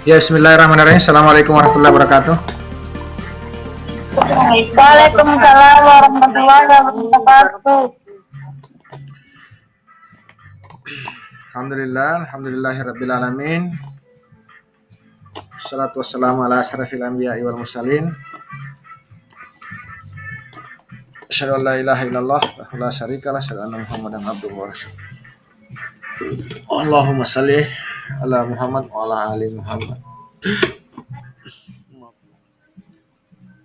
Ya, bismillahirrahmanirrahim. Assalamualaikum warahmatullahi wabarakatuh. Waalaikumsalam warahmatullahi wabarakatuh. Alhamdulillahirabbil alamin. Wassalatu wassalamu ala asyrafil anbiya'i wal mursalin. Asyhadu an la ilaha illallah wa la syarikalah, asyhadu anna Muhammadan abduhu wa rasuluh. Allahumma shalli ala Muhammad wa ala ali Muhammad.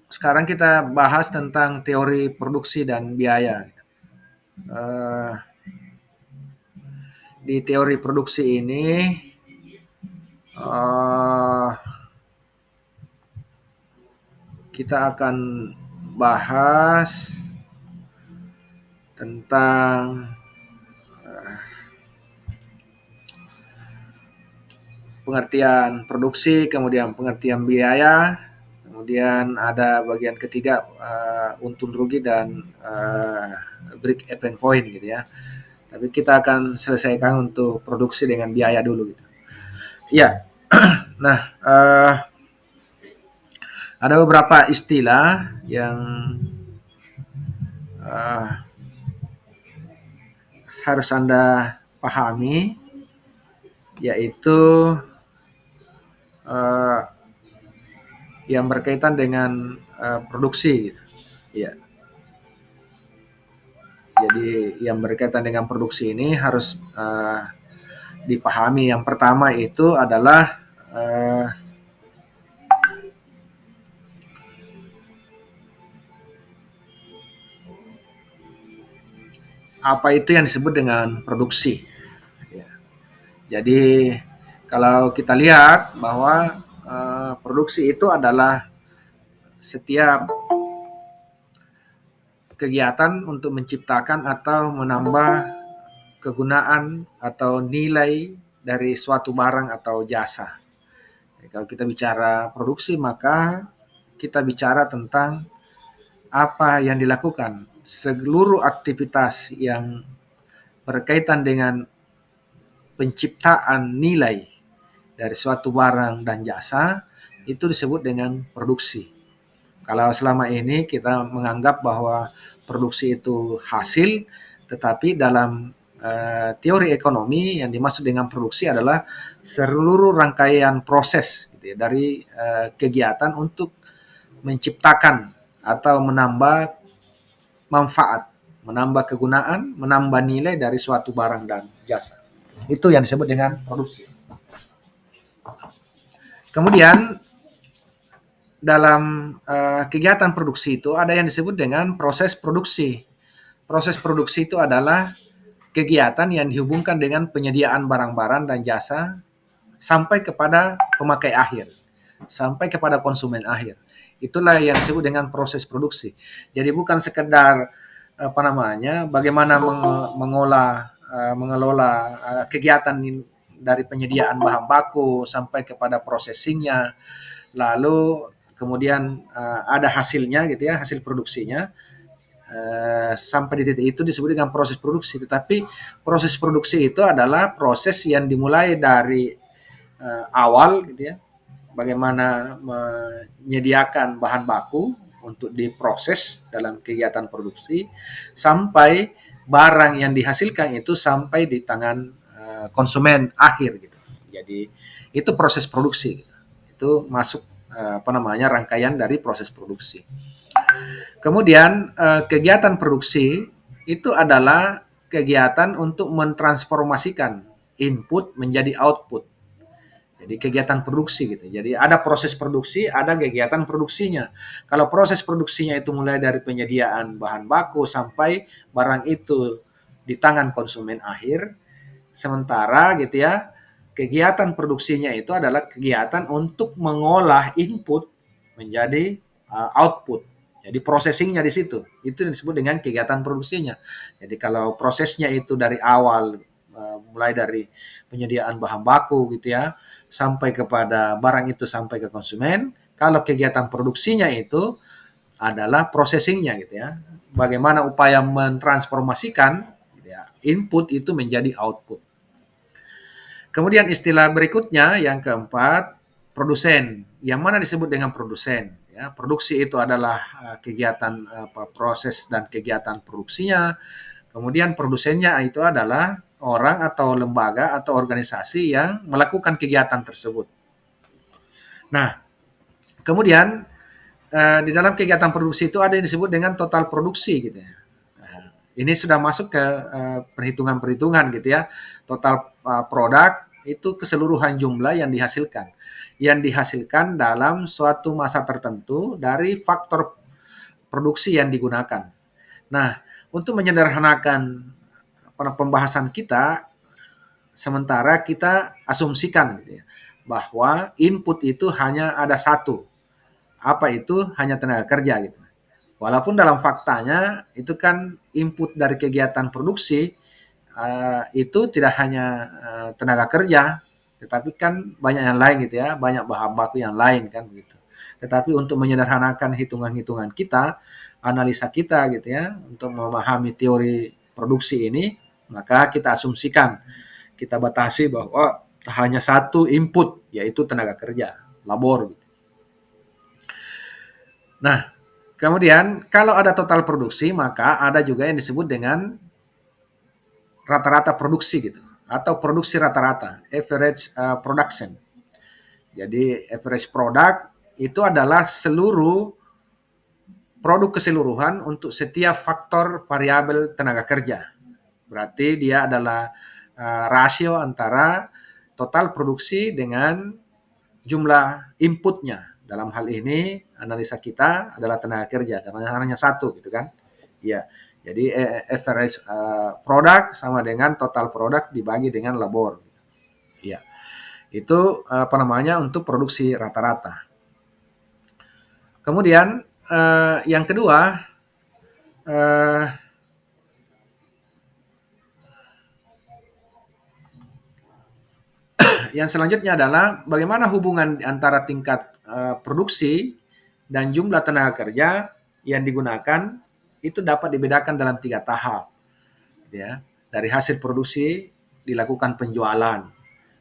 Sekarang kita bahas tentang teori produksi dan biaya. Di teori produksi ini kita akan bahas tentang pengertian produksi, kemudian pengertian biaya, kemudian ada bagian ketiga untung rugi dan break even point gitu ya. Tapi kita akan selesaikan untuk produksi dengan biaya dulu gitu. Ya, nah ada beberapa istilah yang harus Anda pahami, yaitu yang berkaitan dengan produksi gitu. Ya. Jadi yang berkaitan dengan produksi ini harus dipahami. Yang pertama itu adalah apa itu yang disebut dengan produksi. Ya. Jadi kalau kita lihat bahwa produksi itu adalah setiap kegiatan untuk menciptakan atau menambah kegunaan atau nilai dari suatu barang atau jasa. Kalau kita bicara produksi, maka kita bicara tentang apa yang dilakukan. Seluruh aktivitas yang berkaitan dengan penciptaan nilai dari suatu barang dan jasa itu disebut dengan produksi. Kalau selama ini kita menganggap bahwa produksi itu hasil, tetapi dalam teori ekonomi yang dimaksud dengan produksi adalah seluruh rangkaian proses gitu ya, dari kegiatan untuk menciptakan atau menambah manfaat, menambah kegunaan, menambah nilai dari suatu barang dan jasa. Itu yang disebut dengan produksi. Kemudian dalam kegiatan produksi itu ada yang disebut dengan proses produksi. Proses produksi itu adalah kegiatan yang dihubungkan dengan penyediaan barang-barang dan jasa sampai kepada pemakai akhir, sampai kepada konsumen akhir. Itulah yang disebut dengan proses produksi. Jadi bukan sekedar bagaimana mengelola kegiatan dari penyediaan bahan baku sampai kepada processingnya, lalu kemudian ada hasilnya gitu ya, hasil produksinya, sampai di titik itu disebut dengan proses produksi. Tetapi proses produksi itu adalah proses yang dimulai dari awal gitu ya, bagaimana menyediakan bahan baku untuk diproses dalam kegiatan produksi sampai barang yang dihasilkan itu sampai di tangan konsumen akhir gitu. Jadi itu proses produksi gitu. Itu masuk rangkaian dari proses produksi. Kemudian kegiatan produksi itu adalah kegiatan untuk mentransformasikan input menjadi output. Jadi kegiatan produksi gitu. Jadi ada proses produksi, ada kegiatan produksinya. Kalau proses produksinya itu mulai dari penyediaan bahan baku sampai barang itu di tangan konsumen akhir, sementara gitu ya, kegiatan produksinya itu adalah kegiatan untuk mengolah input menjadi output. Jadi processingnya di situ. Itu disebut dengan kegiatan produksinya. Jadi kalau prosesnya itu dari awal mulai dari penyediaan bahan baku gitu ya, sampai kepada barang itu sampai ke konsumen. Kalau kegiatan produksinya itu adalah processingnya gitu ya. Bagaimana upaya mentransformasikan gitu ya, input itu menjadi output. Kemudian istilah berikutnya yang keempat produsen. Yang mana disebut dengan produsen? Ya, produksi itu adalah kegiatan proses dan kegiatan produksinya. Kemudian produsennya itu adalah orang atau lembaga atau organisasi yang melakukan kegiatan tersebut. Nah, kemudian di dalam kegiatan produksi itu ada yang disebut dengan total produksi gitu ya. Nah, ini sudah masuk ke perhitungan-perhitungan gitu ya. Total produk itu keseluruhan jumlah yang dihasilkan. Yang dihasilkan dalam suatu masa tertentu dari faktor produksi yang digunakan. Nah, untuk menyederhanakan pembahasan kita, sementara kita asumsikan gitu ya, bahwa input itu hanya ada satu. Apa itu? Hanya tenaga kerja gitu. Walaupun dalam faktanya itu kan input dari kegiatan produksi itu tidak hanya tenaga kerja, tetapi kan banyak yang lain gitu ya, banyak bahan baku yang lain kan begitu. Tetapi untuk menyederhanakan hitungan-hitungan kita, analisa kita gitu ya, untuk memahami teori produksi ini, maka kita asumsikan, kita batasi bahwa hanya satu input, yaitu tenaga kerja, labor. Gitu. Nah, kemudian kalau ada total produksi, maka ada juga yang disebut dengan rata-rata produksi gitu, atau produksi rata-rata, average production. Jadi average product itu adalah seluruh produk keseluruhan untuk setiap faktor variabel tenaga kerja. Berarti dia adalah rasio antara total produksi dengan jumlah inputnya. Dalam hal ini analisa kita adalah tenaga kerja karena hanya satu gitu kan. Iya. Jadi average product sama dengan total product dibagi dengan labor. Iya. Itu apa namanya untuk produksi rata-rata. Kemudian yang kedua yang selanjutnya adalah bagaimana hubungan antara tingkat produksi dan jumlah tenaga kerja yang digunakan itu dapat dibedakan dalam 3 tahap. Ya. Dari hasil produksi dilakukan penjualan.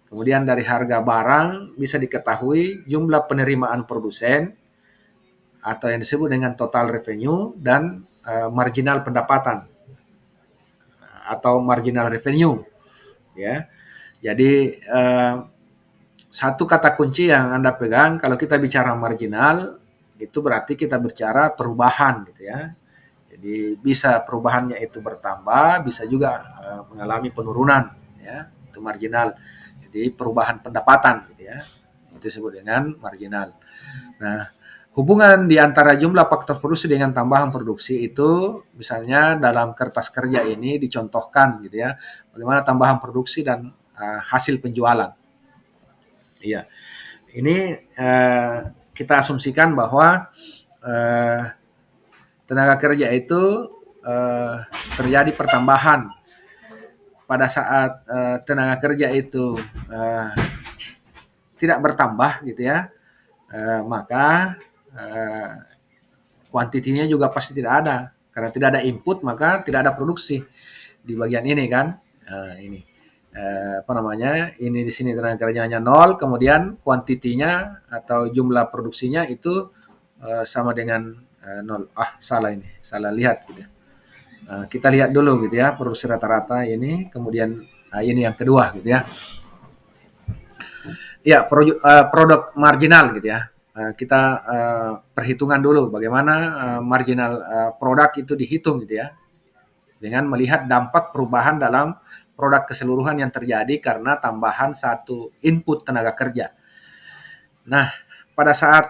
Kemudian dari harga barang bisa diketahui jumlah penerimaan produsen atau yang disebut dengan total revenue dan marginal pendapatan atau marginal revenue. Ya. Jadi satu kata kunci yang Anda pegang kalau kita bicara marginal itu berarti kita bicara perubahan gitu ya. Jadi bisa perubahannya itu bertambah, bisa juga mengalami penurunan ya, itu marginal. Jadi perubahan pendapatan gitu ya. Itu disebut dengan marginal. Nah, hubungan di antara jumlah faktor produksi dengan tambahan produksi itu misalnya dalam kertas kerja ini dicontohkan gitu ya. Bagaimana tambahan produksi dan hasil penjualan. Iya. Ini kita asumsikan bahwa tenaga kerja itu terjadi pertambahan pada saat tenaga kerja itu tidak bertambah gitu ya, maka kuantitinya juga pasti tidak ada karena tidak ada input maka tidak ada produksi di bagian ini kan. Ini apa namanya? Ini di sini tenaga kerjanya 0, kemudian kuantitinya atau jumlah produksinya itu sama dengan 0. Salah ini, salah lihat gitu. Kita lihat dulu gitu ya produksi rata-rata ini, kemudian ini yang kedua gitu ya. Ya, produk marginal gitu ya. Kita perhitungan dulu bagaimana marginal produk itu dihitung gitu ya. Dengan melihat dampak perubahan dalam produk keseluruhan yang terjadi karena tambahan satu input tenaga kerja. Nah, pada saat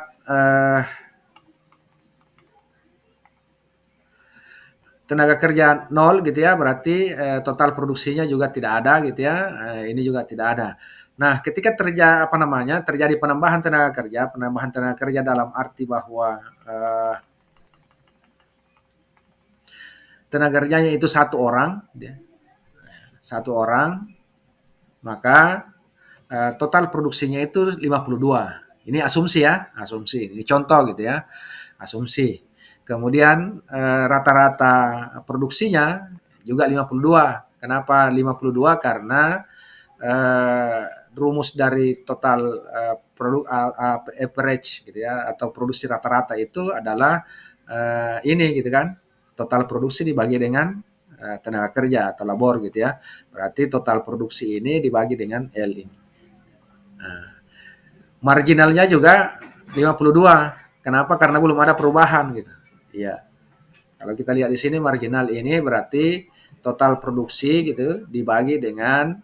tenaga kerja 0 gitu ya, berarti total produksinya juga tidak ada gitu ya. Ini juga tidak ada. Nah, ketika terjadi penambahan tenaga kerja dalam arti bahwa tenaga kerjanya itu satu orang, maka total produksinya itu 52. Ini asumsi ya, asumsi. Ini contoh gitu ya, asumsi. Kemudian rata-rata produksinya juga 52. Kenapa 52? Karena rumus dari total produk average gitu ya, atau produksi rata-rata itu adalah ini gitu kan, total produksi dibagi dengan tenaga kerja atau labor gitu ya. Berarti total produksi ini dibagi dengan L ini. Nah, marginalnya juga 52. Kenapa? Karena belum ada perubahan gitu. Iya. Kalau kita lihat di sini marginal ini berarti total produksi gitu dibagi dengan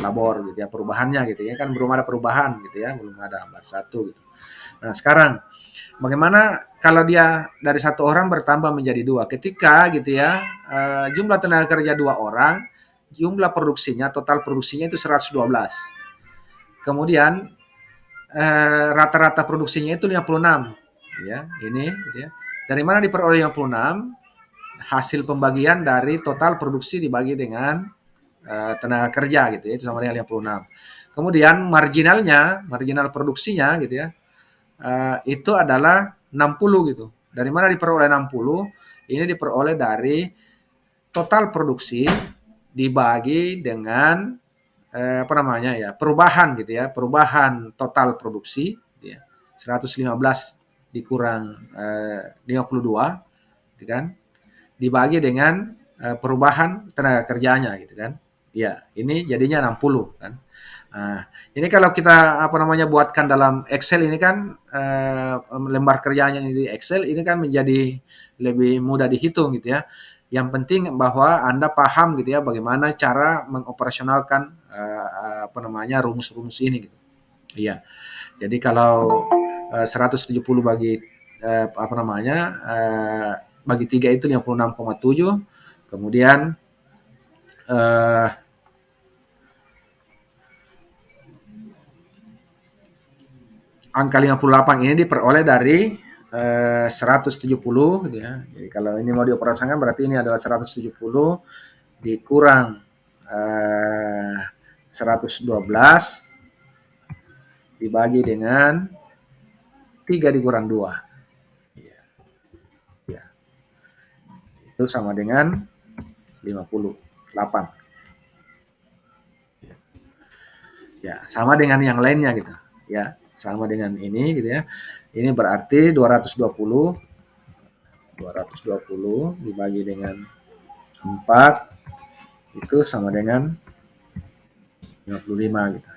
labor gitu ya, perubahannya gitu ya, kan belum ada perubahan gitu ya, belum ada baru satu gitu. Nah, sekarang bagaimana kalau dia dari satu orang bertambah menjadi dua? Ketika gitu ya, jumlah tenaga kerja dua orang, jumlah produksinya, total produksinya itu 112. Kemudian rata-rata produksinya itu 56. Ya, ini gitu ya. Dari mana diperoleh 56? Hasil pembagian dari total produksi dibagi dengan tenaga kerja gitu ya, itu sama dengan 56. Kemudian marginal produksinya gitu ya, itu adalah 60 gitu. Dari mana diperoleh 60? Ini diperoleh dari total produksi dibagi dengan apa namanya ya, perubahan gitu ya, perubahan total produksi gitu ya. 115 dikurang 52 gitu kan, dibagi dengan perubahan tenaga kerjanya gitu kan. Ya, ini jadinya 60 kan. Nah, ini kalau kita apa namanya buatkan dalam Excel ini kan lembar kerjanya di Excel ini kan menjadi lebih mudah dihitung gitu ya. Yang penting bahwa Anda paham gitu ya bagaimana cara mengoperasionalkan apa namanya rumus-rumus ini gitu. Iya. Jadi kalau 170 bagi apa namanya bagi 3 itu 56,7. Kemudian angka 58 ini diperoleh dari 170 gitu ya. Jadi kalau ini mau dioperasikan berarti ini adalah 170 dikurang 112 dibagi dengan 3 dikurang 2. Ya. Ya. Itu sama dengan 58. Ya, sama dengan yang lainnya gitu. Ya, sama dengan ini gitu ya. Ini berarti 220 dibagi dengan 4 itu sama dengan 55 gitu.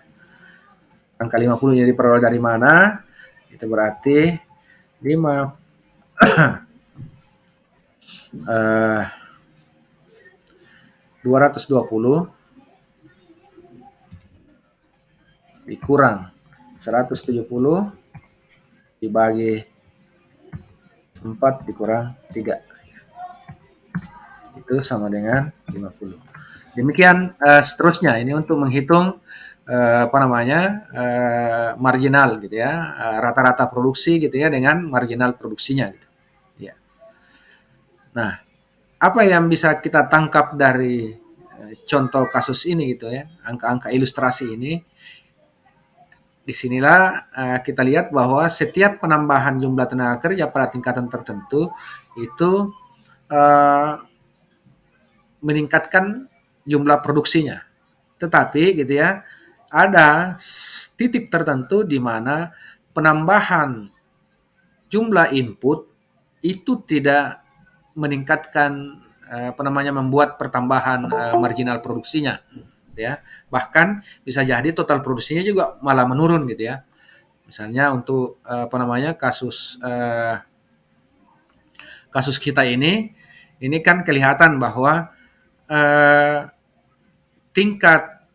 Angka 50 ini diperoleh dari mana? Itu berarti 5 220 dikurang 170 dibagi 4 dikurang 3. Itu sama dengan 50. Demikian seterusnya ini untuk menghitung apa namanya marginal gitu ya, rata-rata produksi gitu ya dengan marginal produksinya gitu. Ya. Nah, apa yang bisa kita tangkap dari contoh kasus ini gitu ya, angka-angka ilustrasi ini? Disinilah kita lihat bahwa setiap penambahan jumlah tenaga kerja pada tingkatan tertentu itu meningkatkan jumlah produksinya. Tetapi gitu ya, ada titik tertentu di mana penambahan jumlah input itu tidak meningkatkan apa namanya membuat pertambahan marginal produksinya ya. Bahkan bisa jadi total produksinya juga malah menurun gitu ya. Misalnya untuk apa namanya kasus kita ini kan kelihatan bahwa tingkat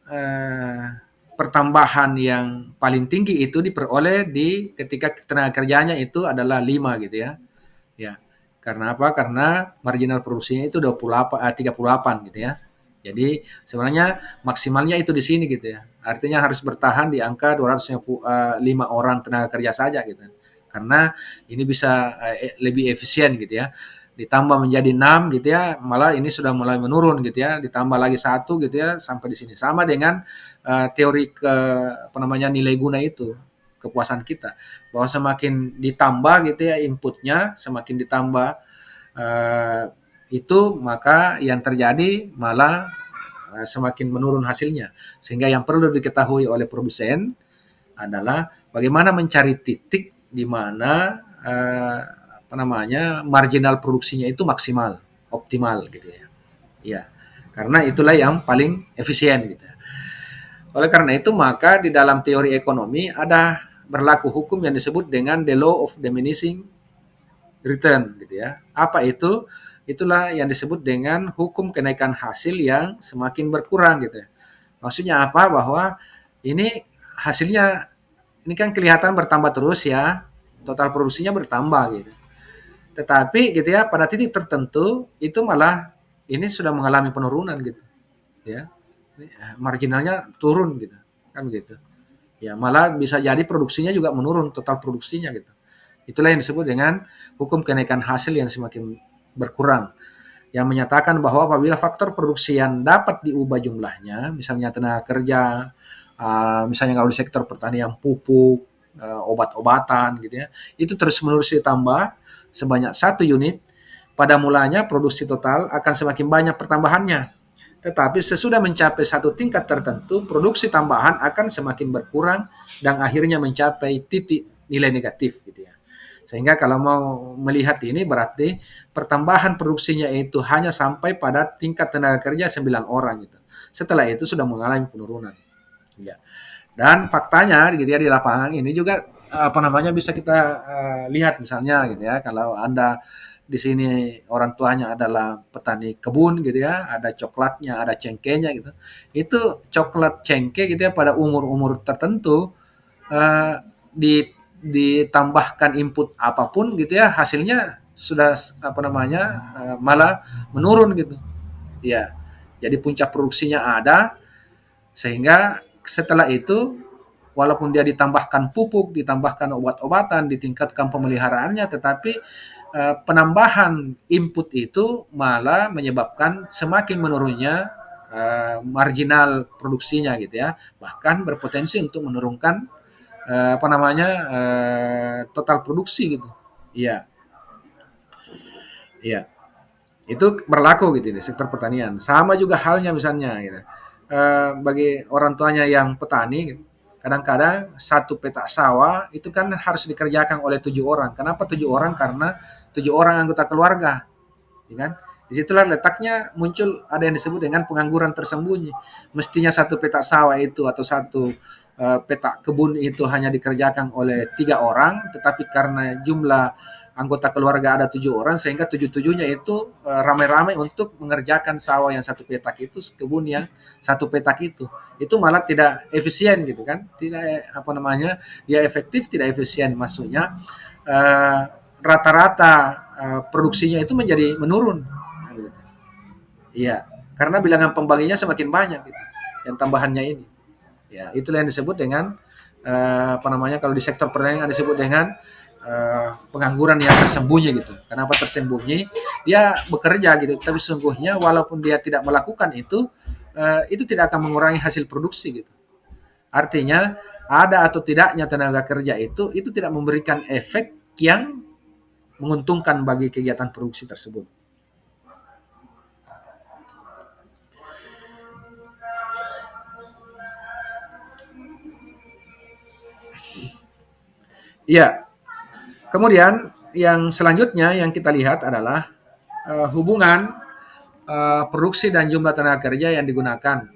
pertambahan yang paling tinggi itu diperoleh di ketika tenaga kerjanya itu adalah 5 gitu ya. Ya. Karena apa? Karena marginal produksinya itu 38 gitu ya. Jadi sebenarnya maksimalnya itu di sini gitu ya. Artinya harus bertahan di angka 205 orang tenaga kerja saja gitu. Karena ini bisa lebih efisien gitu ya. Ditambah menjadi 6 gitu ya, malah ini sudah mulai menurun gitu ya. Ditambah lagi 1 gitu ya sampai di sini. Sama dengan teori apa namanya nilai guna itu, kepuasan kita. Bahwa semakin ditambah gitu ya inputnya, semakin ditambah itu maka yang terjadi malah semakin menurun hasilnya. Sehingga yang perlu diketahui oleh produsen adalah bagaimana mencari titik di mana marginal produksinya itu maksimal, optimal gitu ya. Ya, karena itulah yang paling efisien gitu. Oleh karena itu maka di dalam teori ekonomi ada berlaku hukum yang disebut dengan the law of diminishing return gitu ya. Apa itu? Itulah yang disebut dengan hukum kenaikan hasil yang semakin berkurang gitu ya. Maksudnya apa? Bahwa ini hasilnya ini kan kelihatan bertambah terus ya, total produksinya bertambah gitu. Tetapi gitu ya, pada titik tertentu itu malah ini sudah mengalami penurunan gitu ya. Marginalnya turun gitu, kan gitu. Ya, malah bisa jadi produksinya juga menurun, total produksinya gitu. Itulah yang disebut dengan hukum kenaikan hasil yang semakin berkurang. Yang menyatakan bahwa apabila faktor produksi yang dapat diubah jumlahnya, misalnya tenaga kerja, misalnya kalau di sektor pertanian pupuk, obat-obatan gitu ya, itu terus-menerus ditambah sebanyak 1 unit, pada mulanya produksi total akan semakin banyak pertambahannya. Tetapi sesudah mencapai satu tingkat tertentu, produksi tambahan akan semakin berkurang dan akhirnya mencapai titik nilai negatif gitu ya. Sehingga kalau mau melihat ini berarti pertambahan produksinya itu hanya sampai pada tingkat tenaga kerja 9 orang gitu. Setelah itu sudah mengalami penurunan. Ya. Dan faktanya gitu ya di lapangan ini juga bisa kita lihat misalnya gitu ya, kalau Anda di sini orang tuanya adalah petani kebun gitu ya, ada coklatnya, ada cengkehnya gitu. Itu coklat cengkeh gitu ya pada umur-umur tertentu eh, di ditambahkan input apapun gitu ya, hasilnya sudah malah menurun gitu. Ya. Jadi puncak produksinya ada, sehingga setelah itu walaupun dia ditambahkan pupuk, ditambahkan obat-obatan, ditingkatkan pemeliharaannya, tetapi penambahan input itu malah menyebabkan semakin menurunnya marginal produksinya gitu ya, bahkan berpotensi untuk menurunkan total produksi gitu. Iya, iya. Itu berlaku gitu di sektor pertanian. Sama juga halnya misalnya gitu. Bagi orang tuanya yang petani, kadang-kadang satu petak sawah itu kan harus dikerjakan oleh 7 orang. Kenapa 7 orang? Karena 7 orang anggota keluarga, ya kan? Disitulah letaknya muncul ada yang disebut dengan pengangguran tersembunyi. Mestinya satu petak sawah itu atau satu petak kebun itu hanya dikerjakan oleh 3 orang, tetapi karena jumlah anggota keluarga ada 7 orang, sehingga tujuh-tujuhnya itu ramai-ramai untuk mengerjakan sawah yang satu petak itu, kebun yang satu petak itu malah tidak efisien gitu kan, tidak dia efektif, tidak efisien, maksudnya eh, rata-rata produksinya itu menjadi menurun. Iya, karena bilangan pembaginya semakin banyak gitu, yang tambahannya ini. Ya, itulah yang disebut dengan kalau di sektor pertanian disebut dengan pengangguran yang tersembunyi gitu. Kenapa tersembunyi? Dia bekerja gitu, tapi sesungguhnya walaupun dia tidak melakukan itu tidak akan mengurangi hasil produksi gitu. Artinya ada atau tidaknya tenaga kerja itu tidak memberikan efek yang menguntungkan bagi kegiatan produksi tersebut. Iya, kemudian yang selanjutnya yang kita lihat adalah hubungan produksi dan jumlah tenaga kerja yang digunakan.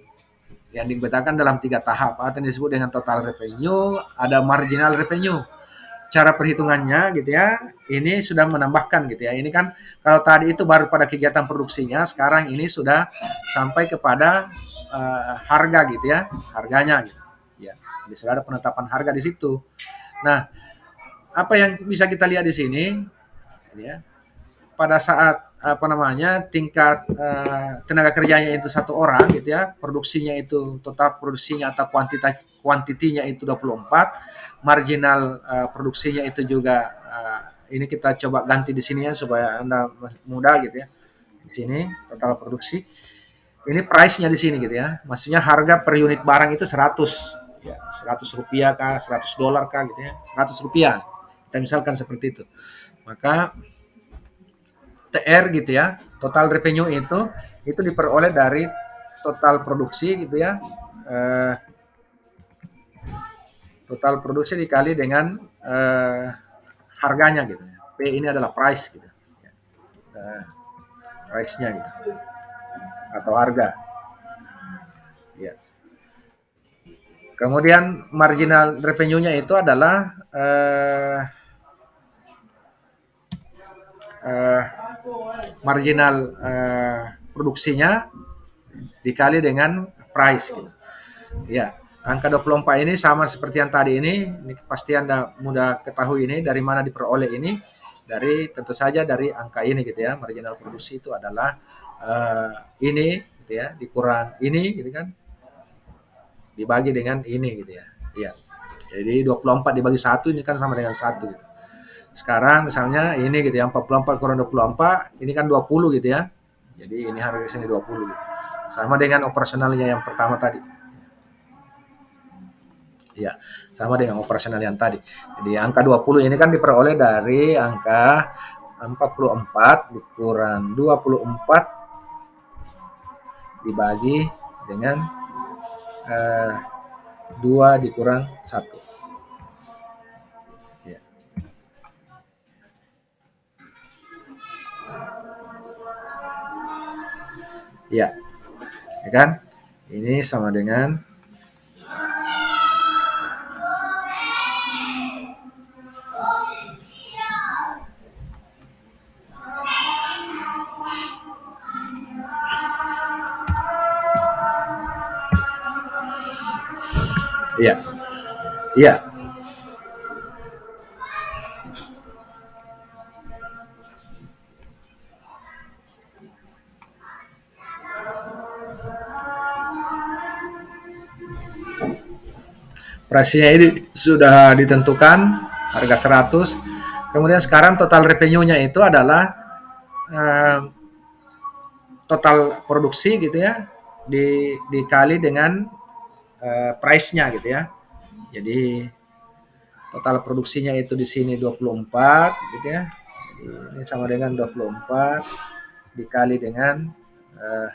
Yang digunakan dalam 3 tahap. Ada yang disebut dengan total revenue, ada marginal revenue. Cara perhitungannya gitu ya, ini sudah menambahkan gitu ya. Ini kan kalau tadi itu baru pada kegiatan produksinya, sekarang ini sudah sampai kepada harga gitu ya, harganya gitu. Ya, jadi sudah ada penetapan harga di situ. Nah, apa yang bisa kita lihat di sini ya, pada saat tingkat tenaga kerjanya itu 1 orang gitu ya, produksinya itu total produksinya atau kuantitinya itu 24, marginal produksinya itu juga ini kita coba ganti di sini ya supaya Anda mudah gitu ya. Di sini total produksi. Ini price-nya di sini gitu ya. Maksudnya harga per unit barang itu 100 ya, 100 rupiah kah, 100 dolar kah gitu ya. 100 rupiah. Kita misalkan seperti itu. Maka TR gitu ya, total revenue itu diperoleh dari total produksi gitu ya. Eh, Total produksi dikali dengan harganya gitu ya. P ini adalah price gitu. Price-nya gitu atau harga. Ya. Kemudian marginal revenue-nya itu adalah eh, marginal produksinya dikali dengan price gitu. Ya, angka 24 ini sama seperti yang tadi ini pasti Anda mudah ketahui ini dari mana diperoleh ini, dari tentu saja dari angka ini gitu ya. Marginal produksi itu adalah ini gitu ya, dikurang ini gitu kan, dibagi dengan ini gitu ya. Iya. Jadi 24 dibagi 1 ini kan sama dengan 1 gitu. Sekarang misalnya ini gitu ya, 44 kurang 24 ini kan 20 gitu ya. Jadi ini harga di sini 20 gitu. Sama dengan operasionalnya yang pertama tadi. Ya, sama dengan operasional yang tadi. Jadi angka 20 ini kan diperoleh dari angka 44 dikurang 24 dibagi dengan 2 dikurang 1. Ya. Ya, ya kan? Ini sama dengan iya. Iya. Pricing-nya ini sudah ditentukan harga 100. Kemudian sekarang total revenue-nya itu adalah eh, total produksi gitu ya dikali dengan price-nya gitu ya. Jadi total produksinya itu di sini 24 gitu ya. Jadi ini sama dengan 24 dikali dengan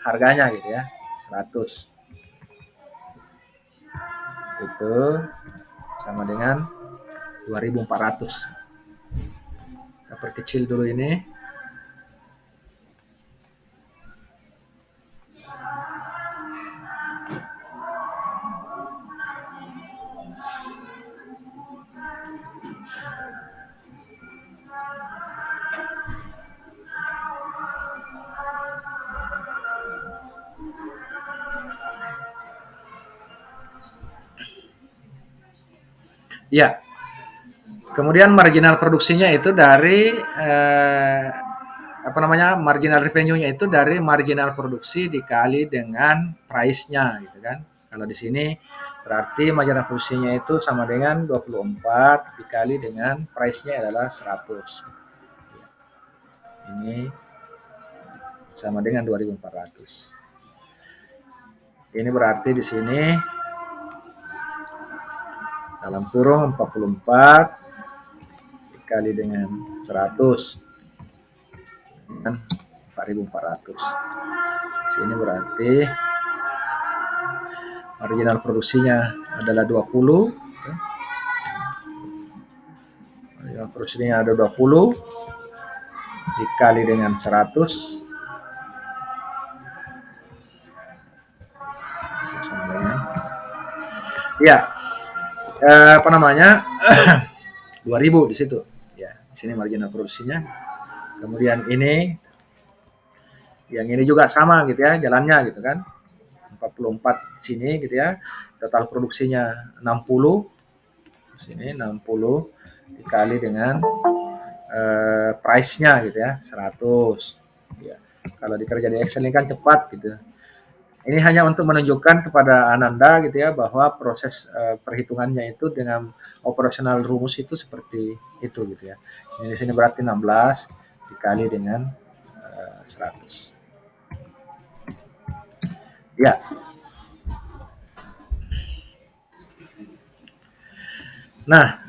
harganya gitu ya, 100. Itu sama dengan 2.400. Kita perkecil dulu ini. Ya, kemudian marginal produksinya itu dari apa namanya, marginal revenue-nya itu dari marginal produksi dikali dengan price-nya gitu kan. Kalau di sini berarti marginal produksinya itu sama dengan 24 dikali dengan price-nya adalah 100. Ini sama dengan 2.400. Ini berarti di sini dalam kurung 44 dikali dengan 100 dengan 4.400. Di sini berarti marginal produksinya adalah 20. Marginal produksinya ada 20 dikali dengan 100 sama dengan ya apa namanya 2000 di situ ya. Di sini marginal produksinya. Kemudian ini yang ini juga sama gitu ya jalannya gitu kan, 44 sini gitu ya, total produksinya 60 sini 60 dikali dengan price-nya gitu ya 100 ya. Kalau dikerja di Excel ini kan cepat gitu. Ini hanya untuk menunjukkan kepada Ananda gitu ya bahwa proses perhitungannya itu dengan operasional rumus itu seperti itu gitu ya. Ini di sini berarti 16 dikali dengan 100. Ya. Nah,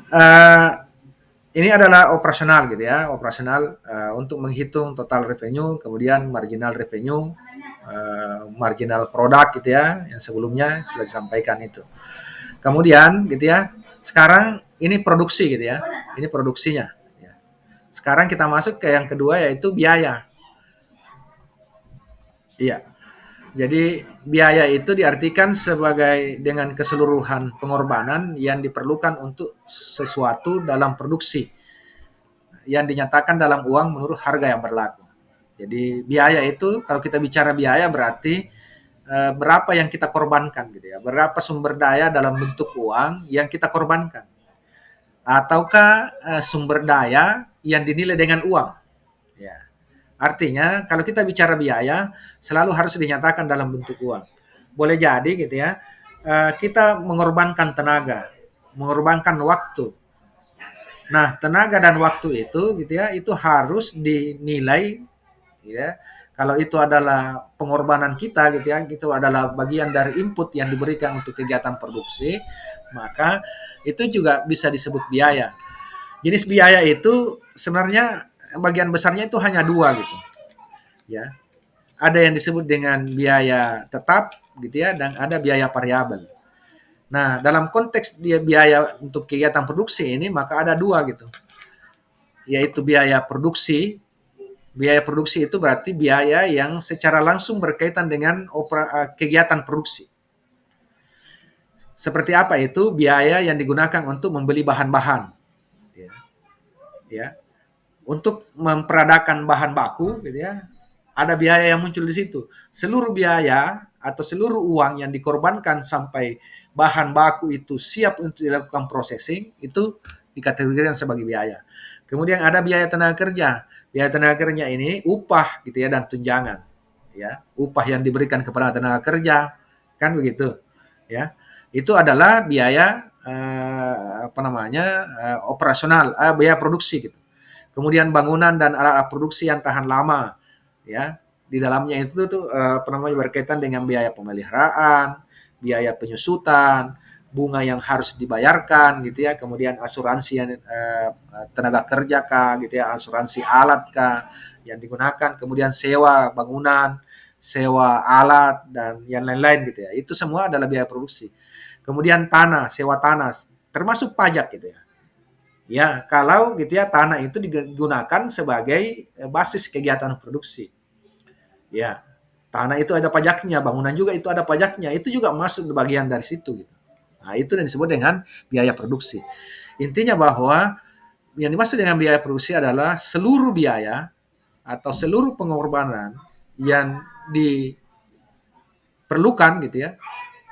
ini adalah operasional gitu ya, operasional untuk menghitung total revenue, kemudian marginal revenue, marginal product gitu ya, yang sebelumnya sudah disampaikan itu. Kemudian gitu ya, sekarang ini produksi gitu ya, ini produksinya. Ya. Sekarang kita masuk ke yang kedua yaitu biaya. Iya. Jadi biaya itu diartikan sebagai dengan keseluruhan pengorbanan yang diperlukan untuk sesuatu dalam produksi yang dinyatakan dalam uang menurut harga yang berlaku. Jadi biaya itu kalau kita bicara biaya berarti berapa yang kita korbankan gitu ya, berapa sumber daya dalam bentuk uang yang kita korbankan, ataukah sumber daya yang dinilai dengan uang. Ya. Artinya kalau kita bicara biaya selalu harus dinyatakan dalam bentuk uang. Boleh jadi gitu ya, kita mengorbankan tenaga, mengorbankan waktu. Nah, tenaga dan waktu itu gitu ya, itu harus dinilai ya. Kalau itu adalah pengorbanan kita gitu ya, itu adalah bagian dari input yang diberikan untuk kegiatan produksi, maka itu juga bisa disebut biaya. Jenis biaya itu sebenarnya bagian besarnya itu hanya dua gitu ya. Ada yang disebut dengan biaya tetap gitu ya, dan ada biaya variabel. Nah, dalam konteks dia biaya untuk kegiatan produksi ini maka ada dua gitu, yaitu biaya produksi. Biaya produksi itu berarti biaya yang secara langsung berkaitan dengan kegiatan produksi. Seperti apa itu? Biaya yang digunakan untuk membeli bahan-bahan, ya. Ya. Untuk memperadakan bahan baku, gitu ya. Ada biaya yang muncul di situ. Seluruh biaya atau seluruh uang yang dikorbankan sampai bahan baku itu siap untuk dilakukan processing itu dikategorikan sebagai biaya. Kemudian ada biaya tenaga kerja. Biaya tenaga kerja ini upah gitu ya dan tunjangan. Ya, upah yang diberikan kepada tenaga kerja kan begitu. Ya. Itu adalah biaya operasional, biaya produksi gitu. Kemudian bangunan dan alat produksi yang tahan lama, ya. Di dalamnya itu tuh berkaitan dengan biaya pemeliharaan, biaya penyusutan, bunga yang harus dibayarkan gitu ya, kemudian asuransi yang tenaga kerja kah gitu ya, asuransi alat kah yang digunakan, kemudian sewa bangunan, sewa alat dan yang lain-lain gitu ya. Itu semua adalah biaya produksi. Kemudian tanah, sewa tanah, termasuk pajak gitu ya. Ya, kalau gitu ya tanah itu digunakan sebagai basis kegiatan produksi. Ya, tanah itu ada pajaknya, bangunan juga itu ada pajaknya, itu juga masuk bagian dari situ gitu. Nah, itu yang disebut dengan biaya produksi. Intinya bahwa yang dimaksud dengan biaya produksi adalah seluruh biaya atau seluruh pengorbanan yang diperlukan gitu ya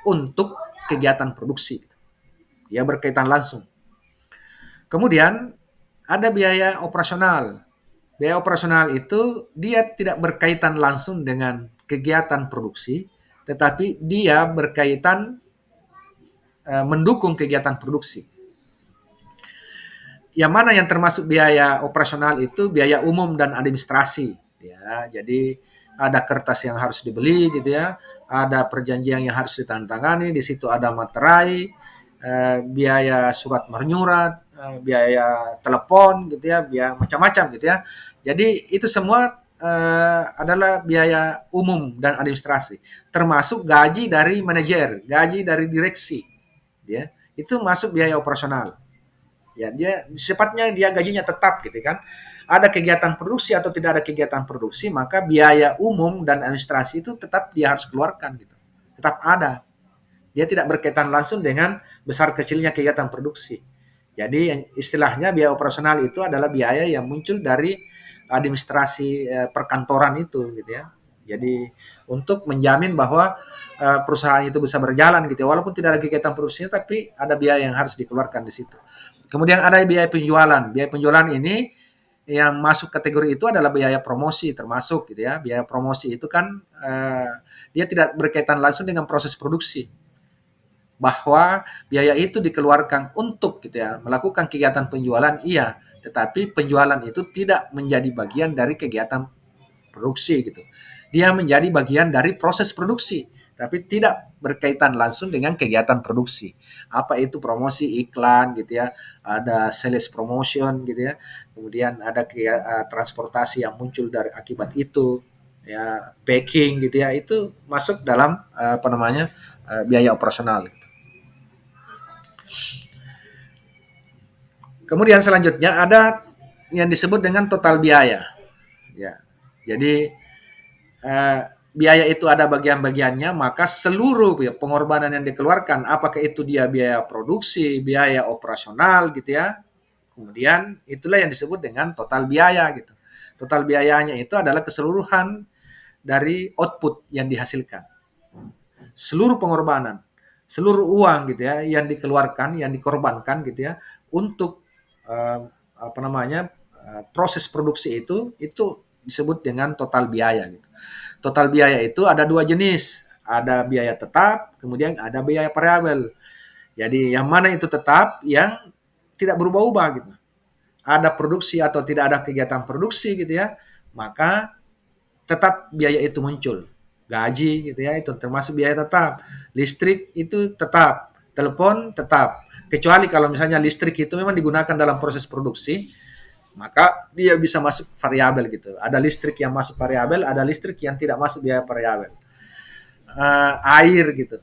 untuk kegiatan produksi. Dia berkaitan langsung. Kemudian ada biaya operasional. Biaya operasional itu dia tidak berkaitan langsung dengan kegiatan produksi, tetapi dia berkaitan mendukung kegiatan produksi. Yang mana yang termasuk biaya operasional itu biaya umum dan administrasi. Ya, jadi ada kertas yang harus dibeli gitu ya, ada perjanjian yang harus ditandatangani, di situ ada materai, biaya surat menyurat, biaya telepon gitu ya, biaya macam-macam gitu ya. Jadi itu semua adalah biaya umum dan administrasi, termasuk gaji dari manajer, gaji dari direksi, ya. Itu masuk biaya operasional. Ya, dia sifatnya dia gajinya tetap gitu kan. Ada kegiatan produksi atau tidak ada kegiatan produksi, maka biaya umum dan administrasi itu tetap dia harus keluarkan gitu. Tetap ada. Dia tidak berkaitan langsung dengan besar kecilnya kegiatan produksi. Jadi istilahnya biaya operasional itu adalah biaya yang muncul dari administrasi perkantoran itu gitu ya. Jadi untuk menjamin bahwa perusahaan itu bisa berjalan gitu ya. Walaupun tidak ada kegiatan produksinya tapi ada biaya yang harus dikeluarkan di situ. Kemudian ada biaya penjualan. Biaya penjualan ini yang masuk kategori itu adalah biaya promosi termasuk gitu ya. Biaya promosi itu kan dia tidak berkaitan langsung dengan proses produksi. Bahwa biaya itu dikeluarkan untuk gitu ya, melakukan kegiatan penjualan iya, tetapi penjualan itu tidak menjadi bagian dari kegiatan produksi gitu. Dia menjadi bagian dari proses produksi, tapi tidak berkaitan langsung dengan kegiatan produksi. Apa itu promosi iklan gitu ya, ada sales promotion gitu ya, kemudian ada transportasi yang muncul dari akibat itu. ya packing gitu ya, itu masuk dalam biaya operasional. Kemudian selanjutnya ada yang disebut dengan total biaya. Ya, jadi eh, biaya itu ada bagian-bagiannya, maka seluruh pengorbanan yang dikeluarkan, apakah itu dia biaya produksi, biaya operasional gitu ya, kemudian itulah yang disebut dengan total biaya gitu. Total biayanya itu adalah keseluruhan dari output yang dihasilkan. Seluruh pengorbanan, seluruh uang gitu ya yang dikeluarkan, yang dikorbankan gitu ya untuk uh, proses produksi itu disebut dengan total biaya gitu. Total biaya itu ada dua jenis, ada biaya tetap, kemudian ada biaya variabel. Jadi yang mana itu tetap, yang tidak berubah-ubah gitu. Ada produksi atau tidak ada kegiatan produksi gitu ya, maka tetap biaya itu muncul. Gaji gitu ya, itu termasuk biaya tetap. Listrik itu tetap, telepon tetap. Kecuali kalau misalnya listrik itu memang digunakan dalam proses produksi, maka dia bisa masuk variabel gitu. Ada listrik yang masuk variabel, ada listrik yang tidak masuk biaya variabel. Air gitu.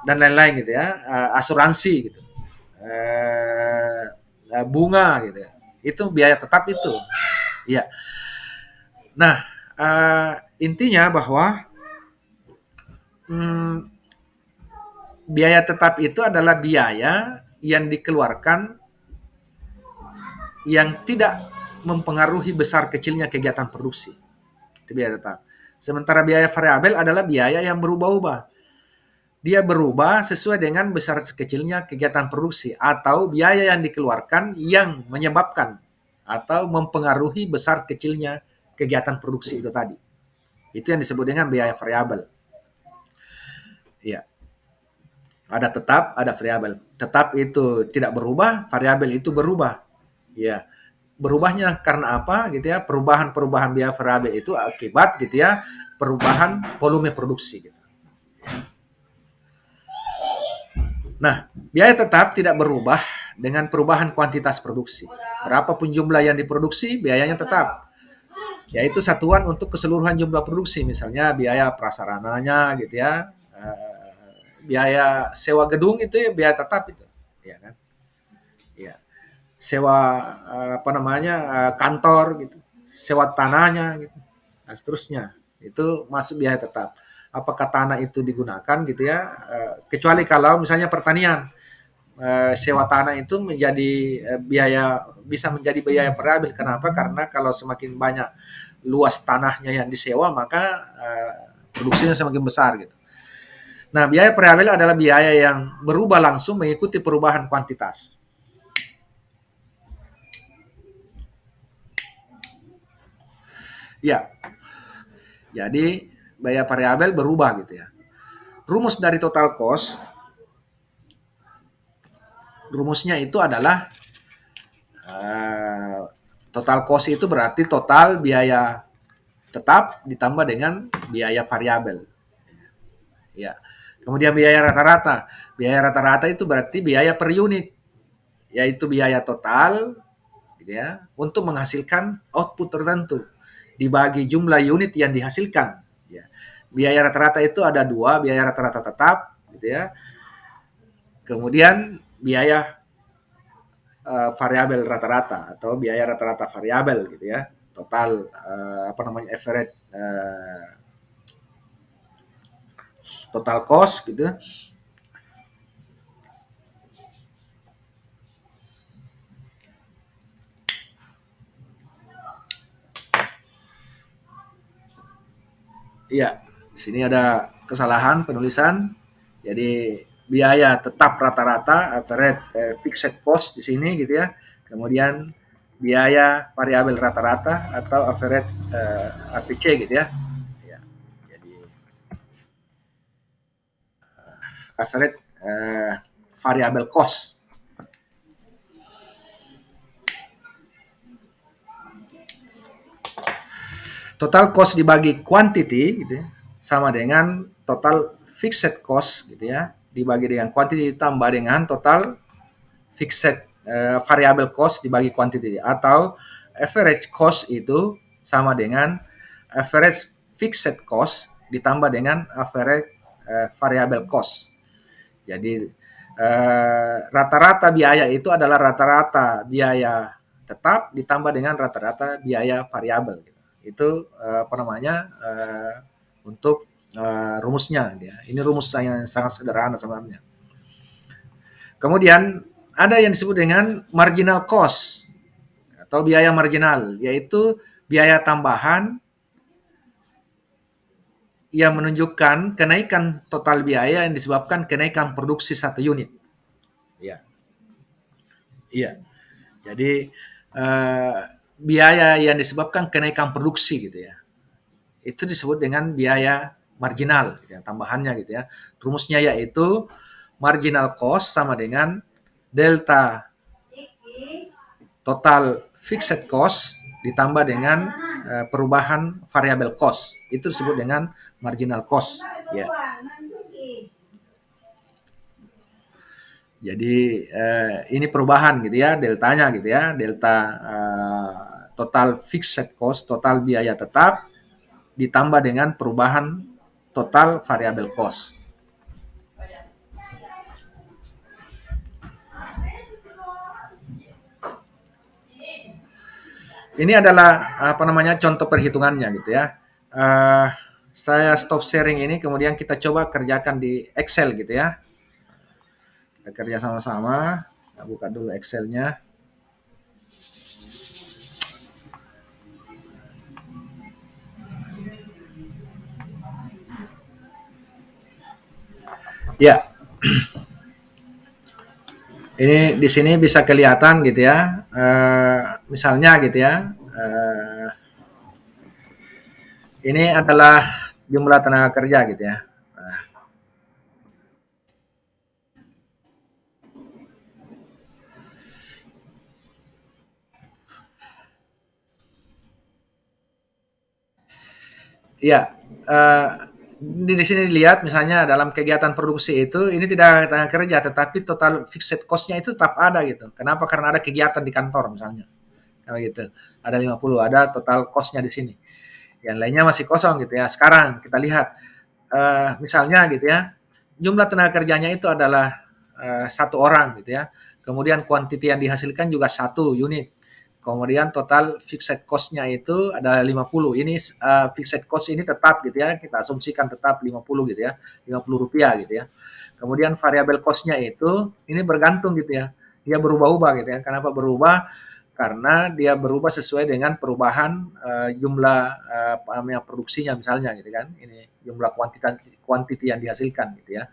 Dan lain-lain gitu ya. Asuransi gitu. Bunga gitu ya. Itu biaya tetap itu. Iya. Nah, intinya bahwa hmm, biaya tetap itu adalah biaya yang dikeluarkan yang tidak mempengaruhi besar kecilnya kegiatan produksi. Itu biaya tetap. Sementara biaya variabel adalah biaya yang berubah-ubah. Dia berubah sesuai dengan besar kecilnya kegiatan produksi atau biaya yang dikeluarkan yang menyebabkan atau mempengaruhi besar kecilnya kegiatan produksi itu tadi. Itu yang disebut dengan biaya variabel. Ya. Ada tetap, ada variabel. Tetap itu tidak berubah, variabel itu berubah. Ya. Berubahnya karena apa gitu ya? Perubahan-perubahan biaya variabel itu akibat gitu ya, perubahan volume produksi gitu. Nah, biaya tetap tidak berubah dengan perubahan kuantitas produksi. Berapapun jumlah yang diproduksi, biayanya tetap. Yaitu satuan untuk keseluruhan jumlah produksi, misalnya biaya prasarananya gitu ya, biaya sewa gedung itu ya biaya tetap itu, ya kan? Ya. Sewa kantor gitu, sewa tanahnya gitu, dan seterusnya. Itu masuk biaya tetap. Apakah tanah itu digunakan gitu ya? Kecuali kalau misalnya pertanian, sewa tanah itu menjadi biaya, bisa menjadi biaya variabel. Kenapa? Karena kalau semakin banyak luas tanahnya yang disewa, maka produksinya semakin besar gitu. Nah, biaya variabel adalah biaya yang berubah langsung mengikuti perubahan kuantitas. Ya, jadi biaya variabel berubah gitu ya. Rumus dari total cost, rumusnya itu adalah total cost itu berarti total biaya tetap ditambah dengan biaya variabel. Ya. Kemudian biaya rata-rata. Biaya rata-rata itu berarti biaya per unit, yaitu biaya total gitu ya, untuk menghasilkan output tertentu dibagi jumlah unit yang dihasilkan. Ya. Biaya rata-rata itu ada dua, biaya rata-rata tetap gitu ya. Kemudian biaya variabel rata-rata atau biaya rata-rata variabel gitu ya. Total average total cost gitu. Iya, di sini ada kesalahan penulisan. Jadi biaya tetap rata-rata average fixed cost di sini gitu ya. Kemudian biaya variabel rata-rata atau average AVC gitu ya. Ya. Jadi average variable cost. Total cost dibagi quantity gitu ya, sama dengan total fixed cost gitu ya, dibagi dengan quantity ditambah dengan total fixed variable cost dibagi quantity, atau average cost itu sama dengan average fixed cost ditambah dengan average variable cost. Jadi rata-rata biaya itu adalah rata-rata biaya tetap ditambah dengan rata-rata biaya variabel. Itu apa namanya untuk rumusnya. Ini rumus yang sangat sederhana sebenarnya. Kemudian ada yang disebut dengan marginal cost atau biaya marginal, yaitu biaya tambahan yang menunjukkan kenaikan total biaya yang disebabkan kenaikan produksi satu unit. Ya, iya. Jadi biaya yang disebabkan kenaikan produksi gitu ya, itu disebut dengan biaya marginal, gitu ya, tambahannya gitu ya. Rumusnya yaitu marginal cost sama dengan delta total fixed cost ditambah dengan perubahan variable cost. Itu disebut dengan marginal cost. Ya. Jadi ini perubahan gitu ya, deltanya gitu ya, delta total fixed cost, total biaya tetap ditambah dengan perubahan total variable cost. Ini adalah apa namanya contoh perhitungannya gitu ya. Saya stop sharing ini, kemudian kita coba kerjakan di Excel gitu ya. Kita kerja sama-sama. Kita buka dulu Excelnya. Ya, ini di sini bisa kelihatan gitu ya. Misalnya gitu ya. Ini adalah jumlah tenaga kerja gitu ya. Ya, di sini dilihat misalnya dalam kegiatan produksi itu ini tidak ada tenaga kerja, tetapi total fixed cost-nya itu tetap ada gitu. Kenapa? Karena ada kegiatan di kantor misalnya. Kayak gitu. Ada 50, ada total cost-nya di sini. Yang lainnya masih kosong gitu ya. Sekarang kita lihat misalnya gitu ya, jumlah tenaga kerjanya itu adalah satu orang gitu ya. Kemudian kuantiti yang dihasilkan juga satu unit. Kemudian total fixed cost-nya itu adalah 50. Ini fixed cost ini tetap gitu ya. Kita asumsikan tetap 50 gitu ya. Rp50 gitu ya. Kemudian variable cost-nya itu ini bergantung gitu ya. Dia berubah-ubah gitu ya. Kenapa berubah? Karena dia berubah sesuai dengan perubahan jumlah produksinya misalnya gitu kan. Ini jumlah kuantiti yang dihasilkan gitu ya.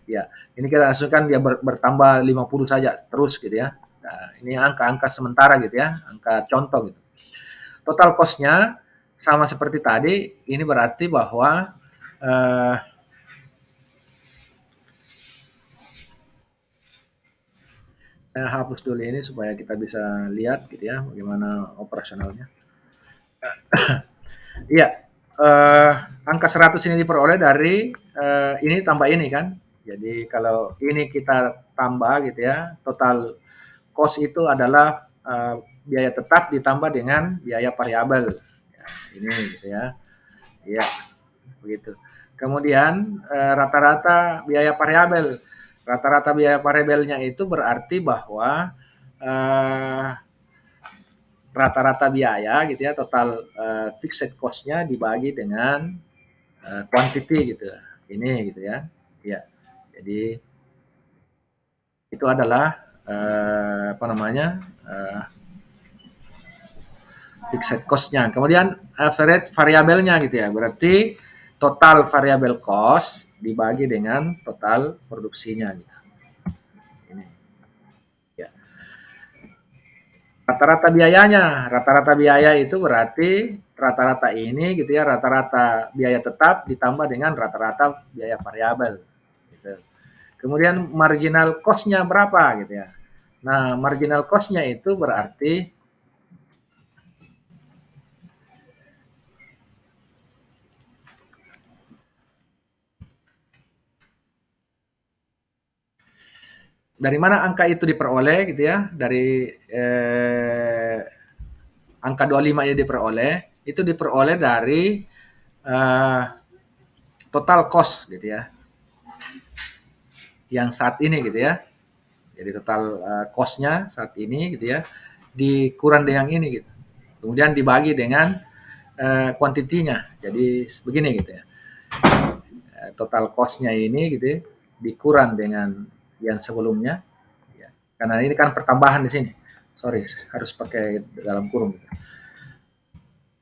Ya, ini kita asumsikan dia bertambah 50 saja terus gitu ya. Nah, ini angka-angka sementara gitu ya, angka contoh gitu. Total cost-nya sama seperti tadi, ini berarti bahwa saya hapus dulu ini supaya kita bisa lihat gitu ya bagaimana operasionalnya. Iya, angka 100 ini diperoleh dari ini tambah ini kan. Jadi kalau ini kita tambah gitu ya, total cost itu adalah biaya tetap ditambah dengan biaya variabel. Ya, ini gitu ya. Iya, begitu. Kemudian rata-rata biaya variabel. Rata-rata biaya variabelnya itu berarti bahwa rata-rata biaya gitu ya, total fixed cost-nya dibagi dengan quantity gitu. Ini gitu ya. Ya. Jadi itu adalah apa namanya? Fixed cost-nya. Kemudian average variabelnya gitu ya. Berarti total variable cost dibagi dengan total produksinya gitu. Ini. Ya. Rata-rata biaya itu berarti rata-rata ini gitu ya, rata-rata biaya tetap ditambah dengan rata-rata biaya variabel gitu. Kemudian marginal cost-nya berapa gitu ya. Nah, marginal cost-nya itu berarti dari mana angka itu diperoleh gitu ya, dari angka 25 ini diperoleh, itu diperoleh dari total cost gitu ya, yang saat ini gitu ya. Jadi total cost-nya saat ini gitu ya, dikurang dengan ini gitu. Kemudian dibagi dengan kuantitinya. Jadi begini gitu ya. Total cost-nya ini gitu ya, dikurang dengan yang sebelumnya. Ya. Karena ini kan pertambahan di sini. Sorry, harus pakai dalam kurung. Gitu.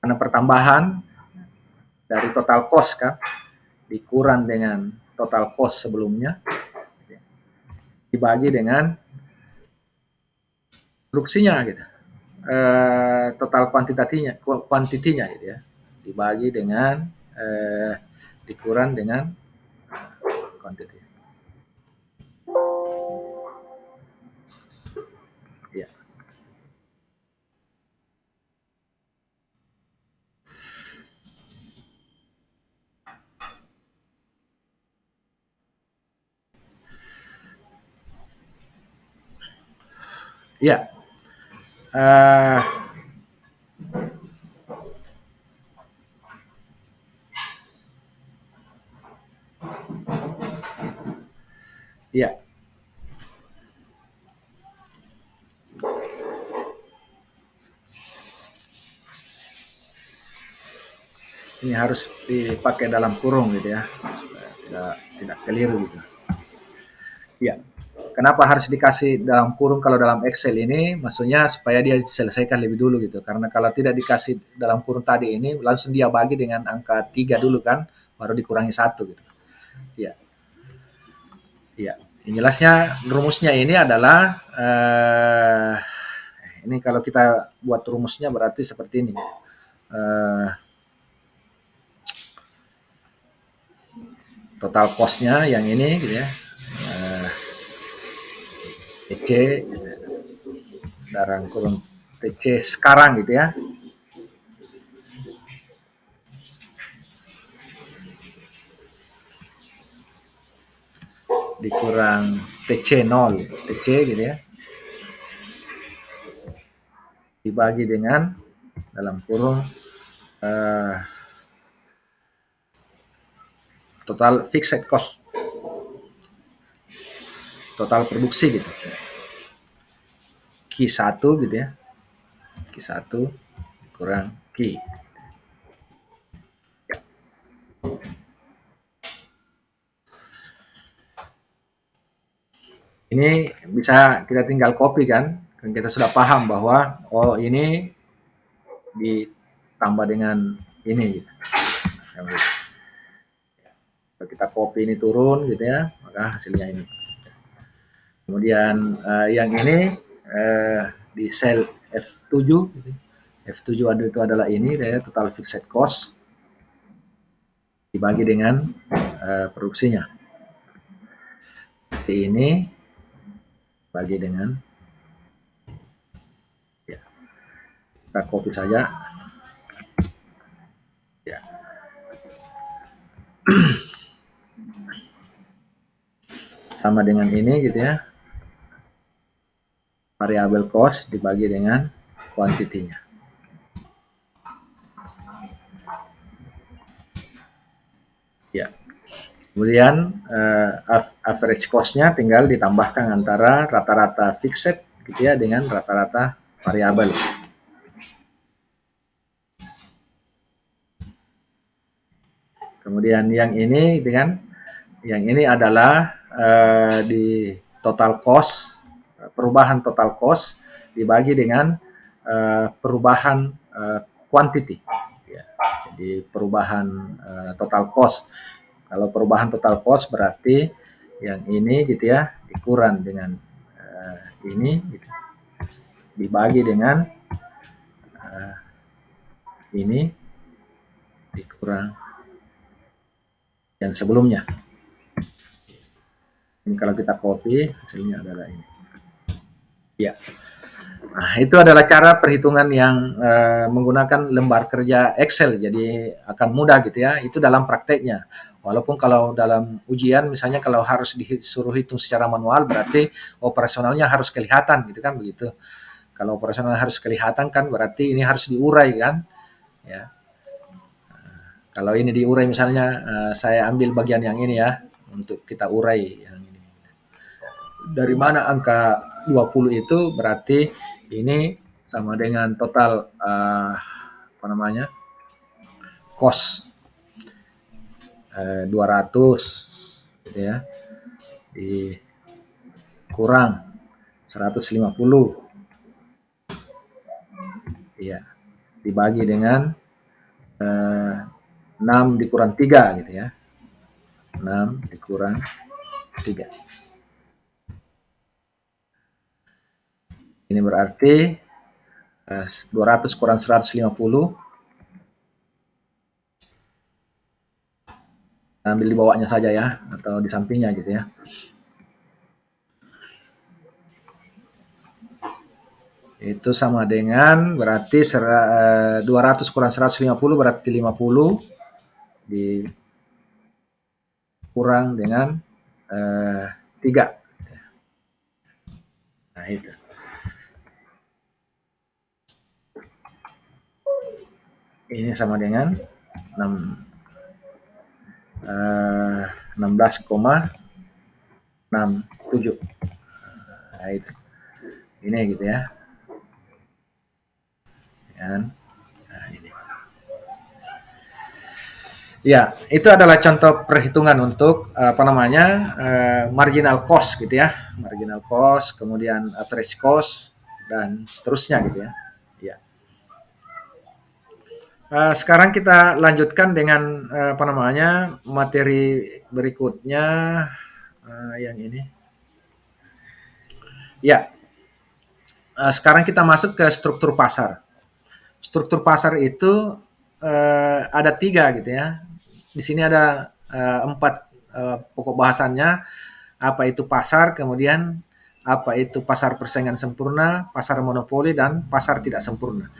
Karena pertambahan dari total cost kan, dikurang dengan total cost sebelumnya, dibagi dengan produksinya gitu. Total kuantitinya gitu ya, dibagi dengan dikurang dengan kuantiti. Ya. Ya. Ya. Ini harus dipakai dalam kurung gitu ya, supaya tidak keliru gitu. Ya. Kenapa harus dikasih dalam kurung kalau dalam Excel ini? Maksudnya supaya dia diselesaikan lebih dulu gitu. Karena kalau tidak dikasih dalam kurung tadi ini, langsung dia bagi dengan angka 3 dulu kan, baru dikurangi 1 gitu. Ya. Ya. Yang jelasnya rumusnya ini adalah ini kalau kita buat rumusnya berarti seperti ini. Total cost-nya yang ini gitu ya. TC dalam kurung TC sekarang gitu ya. Dikurang TC 0, TC gitu ya. Dibagi dengan dalam kurung total fixed cost. Total produksi gitu. Q1 gitu ya. Q1 kurang Q. Ini bisa kita tinggal copy kan. Kita sudah paham bahwa oh ini ditambah dengan ini gitu. Kalau kita copy ini turun gitu ya, maka hasilnya ini. Kemudian yang ini di sel F7 gitu. F7 itu adalah ini ya, total fixed cost dibagi dengan produksinya. Ini bagi dengan ya, kita copy saja ya. Sama dengan ini gitu ya, variabel cost dibagi dengan kuantitinya. Ya. Kemudian average cost-nya tinggal ditambahkan antara rata-rata fixed gitu ya dengan rata-rata variabel. Kemudian yang ini dengan yang ini adalah di total cost, perubahan total cost dibagi dengan perubahan quantity. Ya, jadi perubahan total cost. Kalau perubahan total cost berarti yang ini gitu ya dikurang dengan ini gitu. Dibagi dengan ini dikurang yang sebelumnya. Ini kalau kita copy hasilnya adalah ini. Ya. Nah, itu adalah cara perhitungan yang menggunakan lembar kerja Excel. Jadi akan mudah gitu ya. Itu dalam prakteknya. Walaupun kalau dalam ujian misalnya kalau harus disuruh hitung secara manual berarti operasionalnya harus kelihatan gitu kan begitu. Kalau operasional harus kelihatan kan berarti ini harus diurai kan. Ya. Kalau ini diurai misalnya, saya ambil bagian yang ini ya, untuk kita urai yang ini. Dari mana angka 20 itu berarti ini sama dengan total apa namanya? Cost 200 gitu ya. Dikurang 150. Iya. Dibagi dengan 6 dikurang 3 gitu ya. 6 dikurang 3. Ini berarti 200 kurang 150. Ambil di bawahnya saja ya, atau di sampingnya gitu ya. Itu sama dengan berarti 200 kurang 150 berarti 50 dikurang dengan 3. Nah itu. Ini sama dengan 16,67. Nah itu. Ini gitu ya. Nah, ini. Ya, itu adalah contoh perhitungan untuk apa namanya marginal cost gitu ya, marginal cost, kemudian average cost dan seterusnya gitu ya. Ya. Sekarang kita lanjutkan dengan apa namanya materi berikutnya yang ini. Ya, sekarang kita masuk ke struktur pasar. Struktur pasar itu ada 3 gitu ya. Di sini ada 4 pokok bahasannya. Apa itu pasar, kemudian apa itu pasar persaingan sempurna, pasar monopoli, dan pasar tidak sempurna.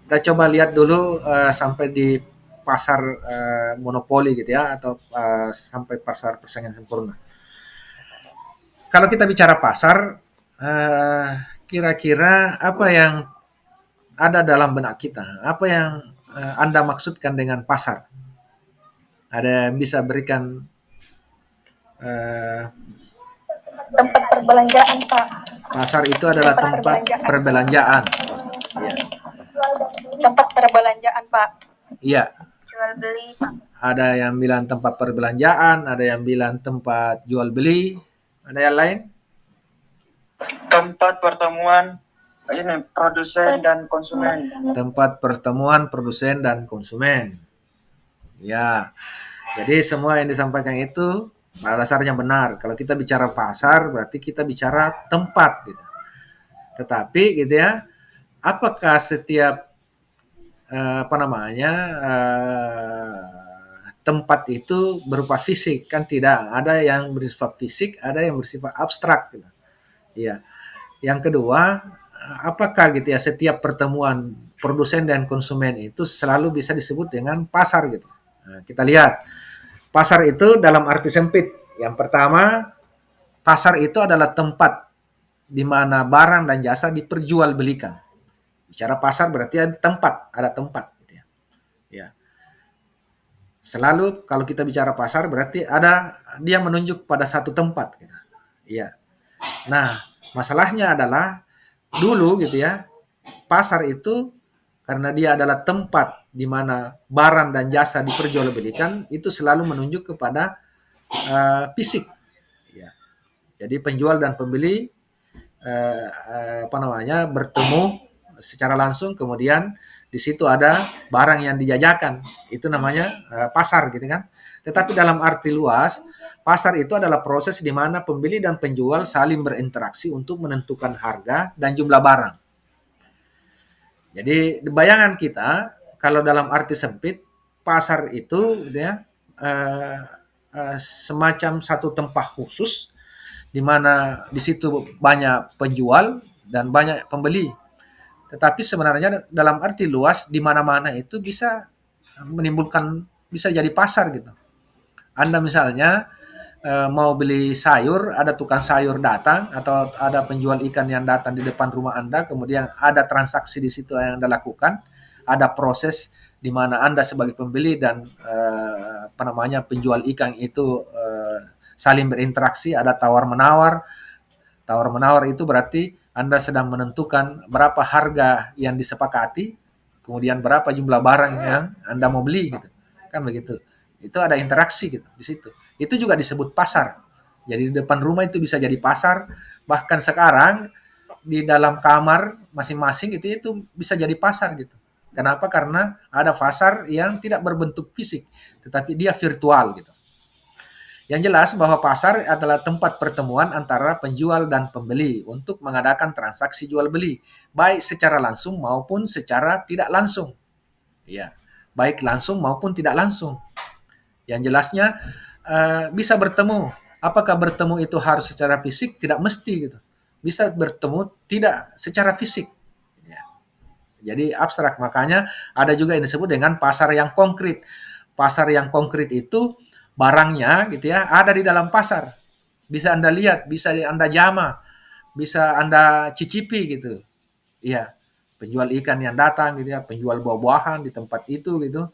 Kita coba lihat dulu sampai di pasar monopoli gitu ya, atau sampai pasar persaingan sempurna. Kalau kita bicara pasar, kira-kira apa yang ada dalam benak kita? Apa yang Anda maksudkan dengan pasar? Ada yang bisa berikan Tempat perbelanjaan, Pak. pasar itu adalah tempat perbelanjaan. Ya. Tempat perbelanjaan, Pak. Iya. Jual beli, Pak. Ada yang bilang tempat perbelanjaan, ada yang bilang tempat jual beli, ada yang lain? Tempat pertemuan ini produsen dan konsumen. Tempat pertemuan produsen dan konsumen. Ya. Jadi semua yang disampaikan itu pada dasarnya benar. Kalau kita bicara pasar berarti kita bicara tempat gitu. Tetapi gitu ya, apakah setiap apa namanya tempat itu berupa fisik? Kan tidak. Ada yang bersifat fisik, ada yang bersifat abstrak gitu. Ya. Yang kedua, apakah gitu ya setiap pertemuan produsen dan konsumen itu selalu bisa disebut dengan pasar gitu. Nah, kita lihat. Pasar itu dalam arti sempit. Yang pertama, pasar itu adalah tempat di mana barang dan jasa diperjualbelikan. Bicara pasar berarti ada tempat gitu ya. Ya. Selalu kalau kita bicara pasar berarti dia menunjuk pada satu tempat gitu. Iya. Nah, masalahnya adalah dulu gitu ya, pasar itu karena dia adalah tempat di mana barang dan jasa diperjualbelikan, itu selalu menunjuk kepada fisik. Ya. Jadi penjual dan pembeli apa namanya bertemu secara langsung, kemudian di situ ada barang yang dijajakan, itu namanya pasar gitu kan. Tetapi dalam arti luas, pasar itu adalah proses di mana pembeli dan penjual saling berinteraksi untuk menentukan harga dan jumlah barang. Jadi bayangan kita kalau dalam arti sempit, pasar itu gitu ya, semacam satu tempat khusus di mana di situ banyak penjual dan banyak pembeli. Tetapi sebenarnya dalam arti luas di mana-mana itu bisa bisa jadi pasar gitu. Anda misalnya mau beli sayur, ada tukang sayur datang atau ada penjual ikan yang datang di depan rumah Anda, kemudian ada transaksi di situ yang Anda lakukan, ada proses di mana Anda sebagai pembeli dan penjual ikan itu saling berinteraksi, ada tawar-menawar. Tawar-menawar itu berarti Anda sedang menentukan berapa harga yang disepakati, kemudian berapa jumlah barang yang Anda mau beli gitu. Kan begitu. Itu ada interaksi gitu di situ. Itu juga disebut pasar. Jadi di depan rumah itu bisa jadi pasar, bahkan sekarang di dalam kamar masing-masing itu bisa jadi pasar gitu. Kenapa? Karena ada pasar yang tidak berbentuk fisik, tetapi dia virtual gitu. Yang jelas bahwa pasar adalah tempat pertemuan antara penjual dan pembeli untuk mengadakan transaksi jual beli, baik secara langsung maupun secara tidak langsung. Ya, baik langsung maupun tidak langsung. Yang jelasnya bisa bertemu. Apakah bertemu itu harus secara fisik? Tidak mesti gitu. Bisa bertemu tidak secara fisik. Ya. Jadi abstrak. Makanya ada juga yang disebut dengan pasar yang konkret. Pasar yang konkret itu barangnya gitu ya ada di dalam pasar. Bisa Anda lihat, bisa Anda jama, bisa Anda cicipi gitu. Iya. Penjual ikan yang datang gitu ya, penjual buah-buahan di tempat itu gitu.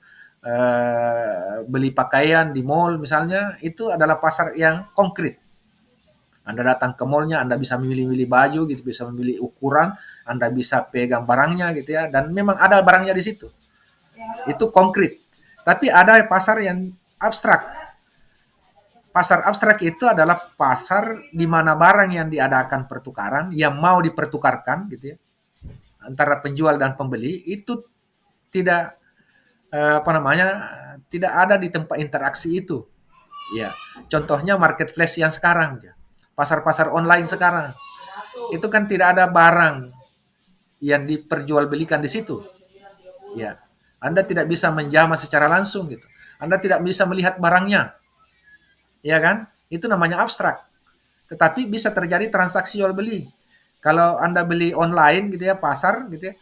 Beli pakaian di mall misalnya, itu adalah pasar yang konkret. Anda datang ke mallnya, Anda bisa memilih-milih baju gitu, bisa memilih ukuran, Anda bisa pegang barangnya gitu ya, dan memang ada barangnya di situ. Itu konkret. Tapi ada pasar yang abstrak. Pasar abstrak itu adalah pasar di mana barang yang diadakan pertukaran, yang mau dipertukarkan gitu ya, antara penjual dan pembeli itu tidak tidak ada di tempat interaksi itu. Ya, contohnya marketplace yang sekarang, pasar-pasar online sekarang, itu kan tidak ada barang yang diperjualbelikan di situ. Ya, Anda tidak bisa menjamah secara langsung gitu. Anda tidak bisa melihat barangnya, ya kan? Itu namanya abstrak. Tetapi bisa terjadi transaksi jual beli. Kalau Anda beli online gitu ya, pasar gitu ya,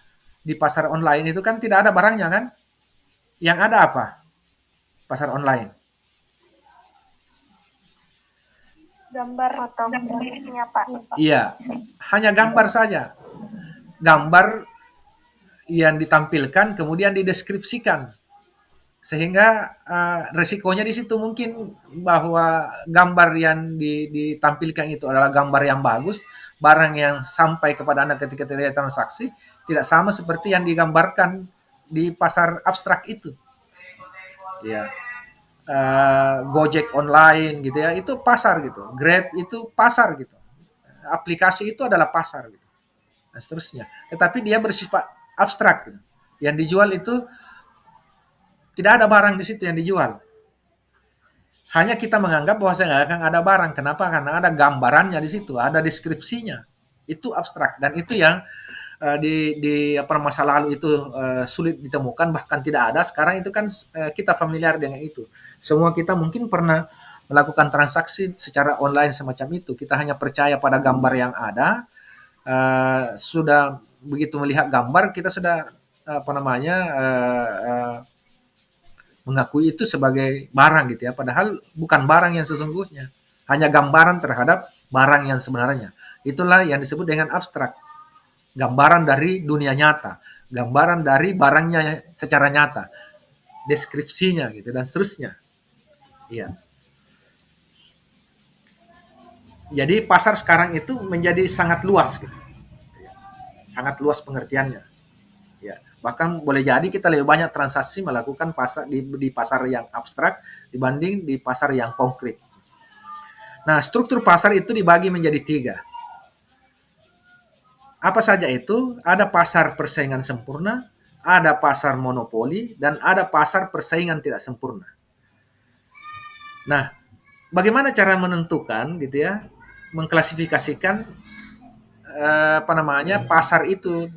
di pasar online itu kan tidak ada barangnya kan? Yang ada apa? Pasar online. Gambar atau gambarnya Pak. Iya, hanya gambar saja. Gambar yang ditampilkan kemudian dideskripsikan. Sehingga resikonya di situ mungkin bahwa gambar yang ditampilkan itu adalah gambar yang bagus, barang yang sampai kepada Anda ketika terjadi transaksi tidak sama seperti yang digambarkan di pasar abstrak itu. Ya. Gojek online gitu ya, itu pasar gitu. Grab itu pasar gitu. Aplikasi itu adalah pasar gitu. Dan seterusnya. Tetapi dia bersifat abstrak gitu. Yang dijual itu tidak ada barang di situ yang dijual. Hanya kita menganggap bahwa saya nggak akan ada barang. Kenapa? Karena ada gambarannya di situ, ada deskripsinya. Itu abstrak dan itu yang di masa lalu itu sulit ditemukan, bahkan tidak ada. Sekarang itu kan kita familiar dengan itu. Semua kita mungkin pernah melakukan transaksi secara online semacam itu. Kita hanya percaya pada gambar yang ada. Sudah begitu melihat gambar, kita sudah mengakui itu sebagai barang gitu ya. Padahal bukan barang yang sesungguhnya. Hanya gambaran terhadap barang yang sebenarnya. Itulah yang disebut dengan abstrak. Gambaran dari dunia nyata, gambaran dari barangnya secara nyata, deskripsinya gitu dan seterusnya. Iya. Jadi pasar sekarang itu menjadi sangat luas gitu. Sangat luas pengertiannya. Ya, bahkan boleh jadi kita lebih banyak transaksi melakukan pasar di pasar yang abstrak dibanding di pasar yang konkret. Nah, struktur pasar itu dibagi menjadi 3. Apa saja itu? Ada pasar persaingan sempurna, ada pasar monopoli, dan ada pasar persaingan tidak sempurna. Nah, bagaimana cara menentukan gitu ya, mengklasifikasikan pasar itu?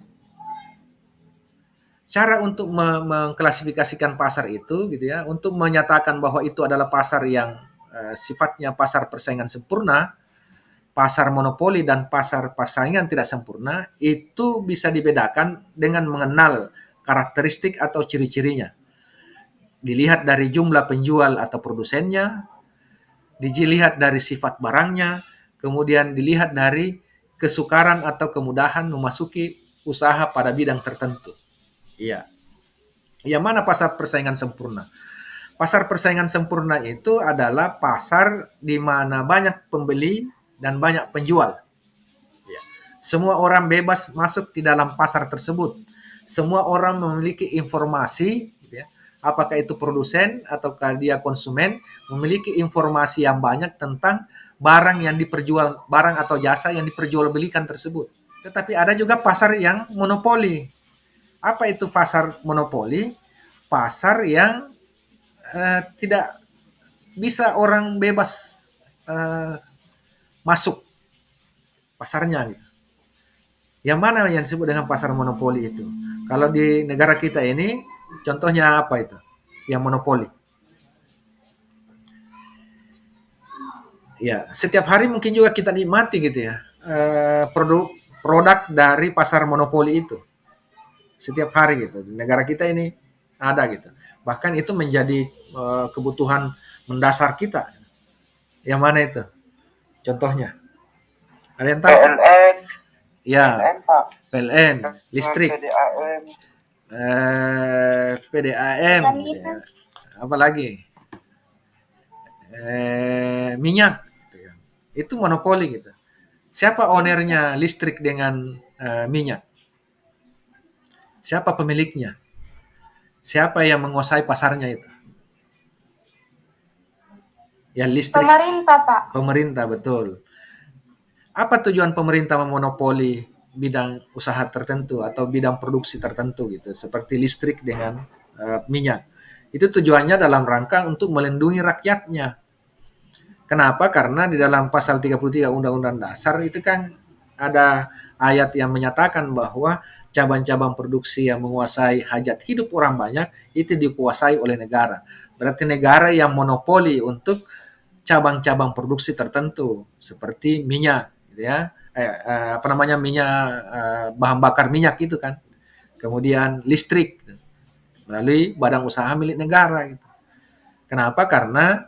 Cara untuk mengklasifikasikan pasar itu gitu ya, untuk menyatakan bahwa itu adalah pasar yang sifatnya pasar persaingan sempurna, pasar monopoli dan pasar persaingan tidak sempurna, itu bisa dibedakan dengan mengenal karakteristik atau ciri-cirinya. Dilihat dari jumlah penjual atau produsennya, dilihat dari sifat barangnya, kemudian dilihat dari kesukaran atau kemudahan memasuki usaha pada bidang tertentu. Iya. Yang mana pasar persaingan sempurna? Pasar persaingan sempurna itu adalah pasar di mana banyak pembeli dan banyak penjual. Ya. Semua orang bebas masuk di dalam pasar tersebut. Semua orang memiliki informasi, ya, apakah itu produsen ataukah dia konsumen, memiliki informasi yang banyak tentang barang atau jasa yang diperjualbelikan tersebut. Tetapi ada juga pasar yang monopoli. Apa itu pasar monopoli? Pasar yang tidak bisa orang bebas masuk pasarnya. Gitu. Yang mana yang disebut dengan pasar monopoli itu? Kalau di negara kita ini, contohnya apa itu? Yang monopoli. Ya, setiap hari mungkin juga kita nikmati gitu ya, produk dari pasar monopoli itu. Setiap hari gitu. Di negara kita ini ada gitu. Bahkan itu menjadi kebutuhan mendasar kita. Yang mana itu? Contohnya. Ada yang tahu? PLN, Ya, PLN Pak, PLN, listrik, PDAM, PDAM, gitu ya. Apa lagi? Minyak. Gitu ya. Itu monopoli gitu. Siapa ownernya listrik dengan minyak? Siapa pemiliknya? Siapa yang menguasai pasarnya itu? Ya listrik. Pemerintah, Pak. Pemerintah, betul. Apa tujuan pemerintah memonopoli bidang usaha tertentu atau bidang produksi tertentu gitu, seperti listrik dengan minyak? Itu tujuannya dalam rangka untuk melindungi rakyatnya. Kenapa? Karena di dalam pasal 33 Undang-Undang Dasar itu kan ada ayat yang menyatakan bahwa cabang-cabang produksi yang menguasai hajat hidup orang banyak itu dikuasai oleh negara. Berarti negara yang monopoli untuk cabang-cabang produksi tertentu seperti minyak, gitu ya. Minyak, bahan bakar minyak itu kan. Kemudian listrik gitu, melalui badan usaha milik negara gitu. Kenapa? Karena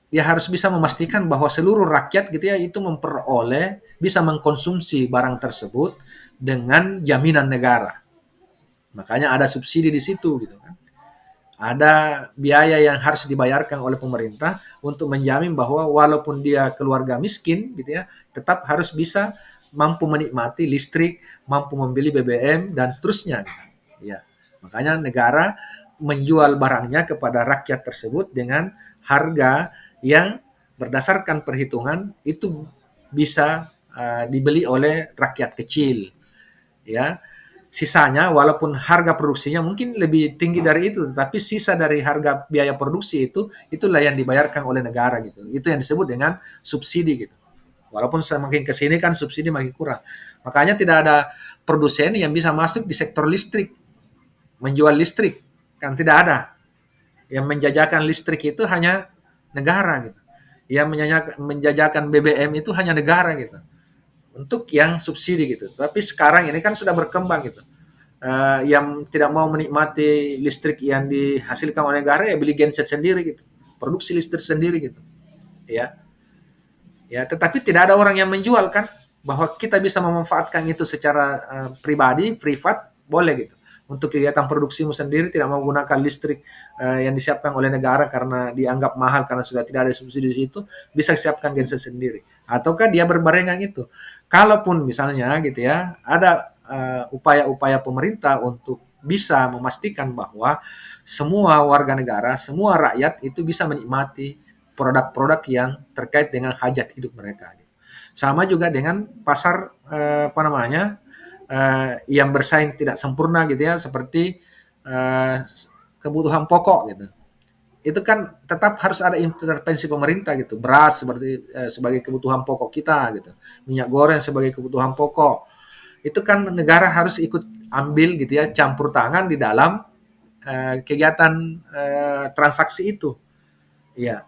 dia harus bisa memastikan bahwa seluruh rakyat gitu ya itu memperoleh, bisa mengkonsumsi barang tersebut dengan jaminan negara. Makanya ada subsidi di situ gitu kan. Ada biaya yang harus dibayarkan oleh pemerintah untuk menjamin bahwa walaupun dia keluarga miskin gitu ya, tetap harus bisa mampu menikmati listrik, mampu membeli BBM dan seterusnya. Ya, makanya negara menjual barangnya kepada rakyat tersebut dengan harga yang berdasarkan perhitungan itu bisa dibeli oleh rakyat kecil. Ya, sisanya walaupun harga produksinya mungkin lebih tinggi dari itu, tapi sisa dari harga biaya produksi itulah yang dibayarkan oleh negara gitu. Itu yang disebut dengan subsidi gitu. Walaupun semakin ke sini kan subsidi makin kurang. Makanya tidak ada produsen yang bisa masuk di sektor listrik, menjual listrik. Kan tidak ada. Yang menjajakan listrik itu hanya negara gitu. Yang menjajakan BBM itu hanya negara gitu. Untuk yang subsidi gitu. Tapi sekarang ini kan sudah berkembang gitu. Yang tidak mau menikmati listrik yang dihasilkan oleh negara ya beli genset sendiri gitu, produksi listrik sendiri gitu, ya, ya. Tetapi tidak ada orang yang menjual kan, bahwa kita bisa memanfaatkan itu secara pribadi, privat, boleh gitu. Untuk kegiatan produksimu sendiri tidak menggunakan listrik yang disiapkan oleh negara karena dianggap mahal karena sudah tidak ada subsidi di situ, bisa siapkan genset sendiri. Ataukah dia berbarengan itu. Kalaupun misalnya gitu ya, ada upaya-upaya pemerintah untuk bisa memastikan bahwa semua warga negara, semua rakyat itu bisa menikmati produk-produk yang terkait dengan hajat hidup mereka. Sama juga dengan pasar yang bersaing tidak sempurna gitu ya, seperti kebutuhan pokok gitu. Itu kan tetap harus ada intervensi pemerintah gitu. Beras sebagai kebutuhan pokok kita gitu. Minyak goreng sebagai kebutuhan pokok. Itu kan negara harus ikut ambil gitu ya, campur tangan di dalam kegiatan transaksi itu. Ya.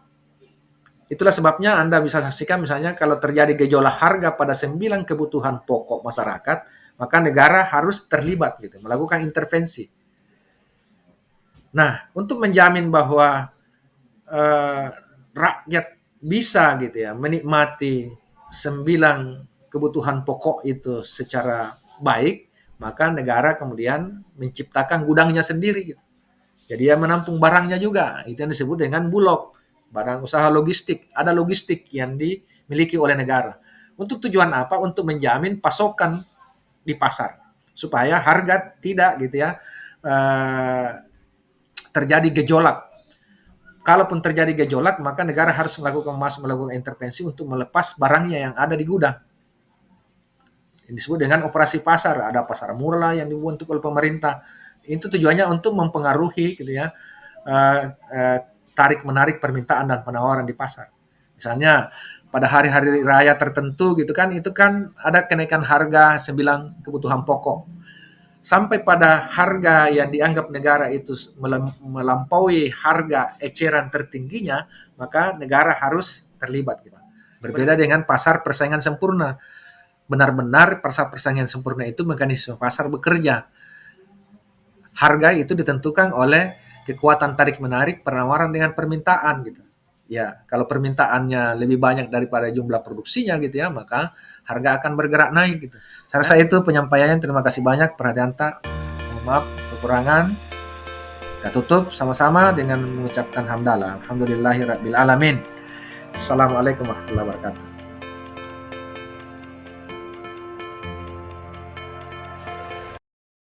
Itulah sebabnya Anda bisa saksikan misalnya kalau terjadi gejolak harga pada 9 kebutuhan pokok masyarakat, maka negara harus terlibat gitu, melakukan intervensi. Nah, untuk menjamin bahwa rakyat bisa gitu ya menikmati 9 kebutuhan pokok itu secara baik, maka negara kemudian menciptakan gudangnya sendiri gitu. Jadi dia menampung barangnya juga. Itu yang disebut dengan bulog, barang usaha logistik. Ada logistik yang dimiliki oleh negara. Untuk tujuan apa? Untuk menjamin pasokan di pasar supaya harga tidak gitu ya terjadi gejolak. Kalaupun terjadi gejolak, maka negara harus melakukan intervensi untuk melepas barangnya yang ada di gudang. Ini disebut dengan operasi pasar. Ada pasar murah yang dibentuk oleh pemerintah. Itu tujuannya untuk mempengaruhi gitu ya tarik menarik permintaan dan penawaran di pasar. Misalnya pada hari-hari raya tertentu gitu kan, itu kan ada kenaikan harga 9 kebutuhan pokok. Sampai pada harga yang dianggap negara itu melampaui harga eceran tertingginya, maka negara harus terlibat. Gitu. Berbeda dengan pasar persaingan sempurna. Benar-benar pasar persaingan sempurna itu mekanisme pasar bekerja. Harga itu ditentukan oleh kekuatan tarik-menarik penawaran dengan permintaan gitu. Ya, kalau permintaannya lebih banyak daripada jumlah produksinya gitu ya, maka harga akan bergerak naik gitu. Saya rasa itu penyampaiannya. Terima kasih banyak perhatian tak. Mohon maaf kekurangan. Kita tutup sama-sama dengan mengucapkan hamdalah. Alhamdulillahirabbil alamin. Assalamualaikum warahmatullahi wabarakatuh.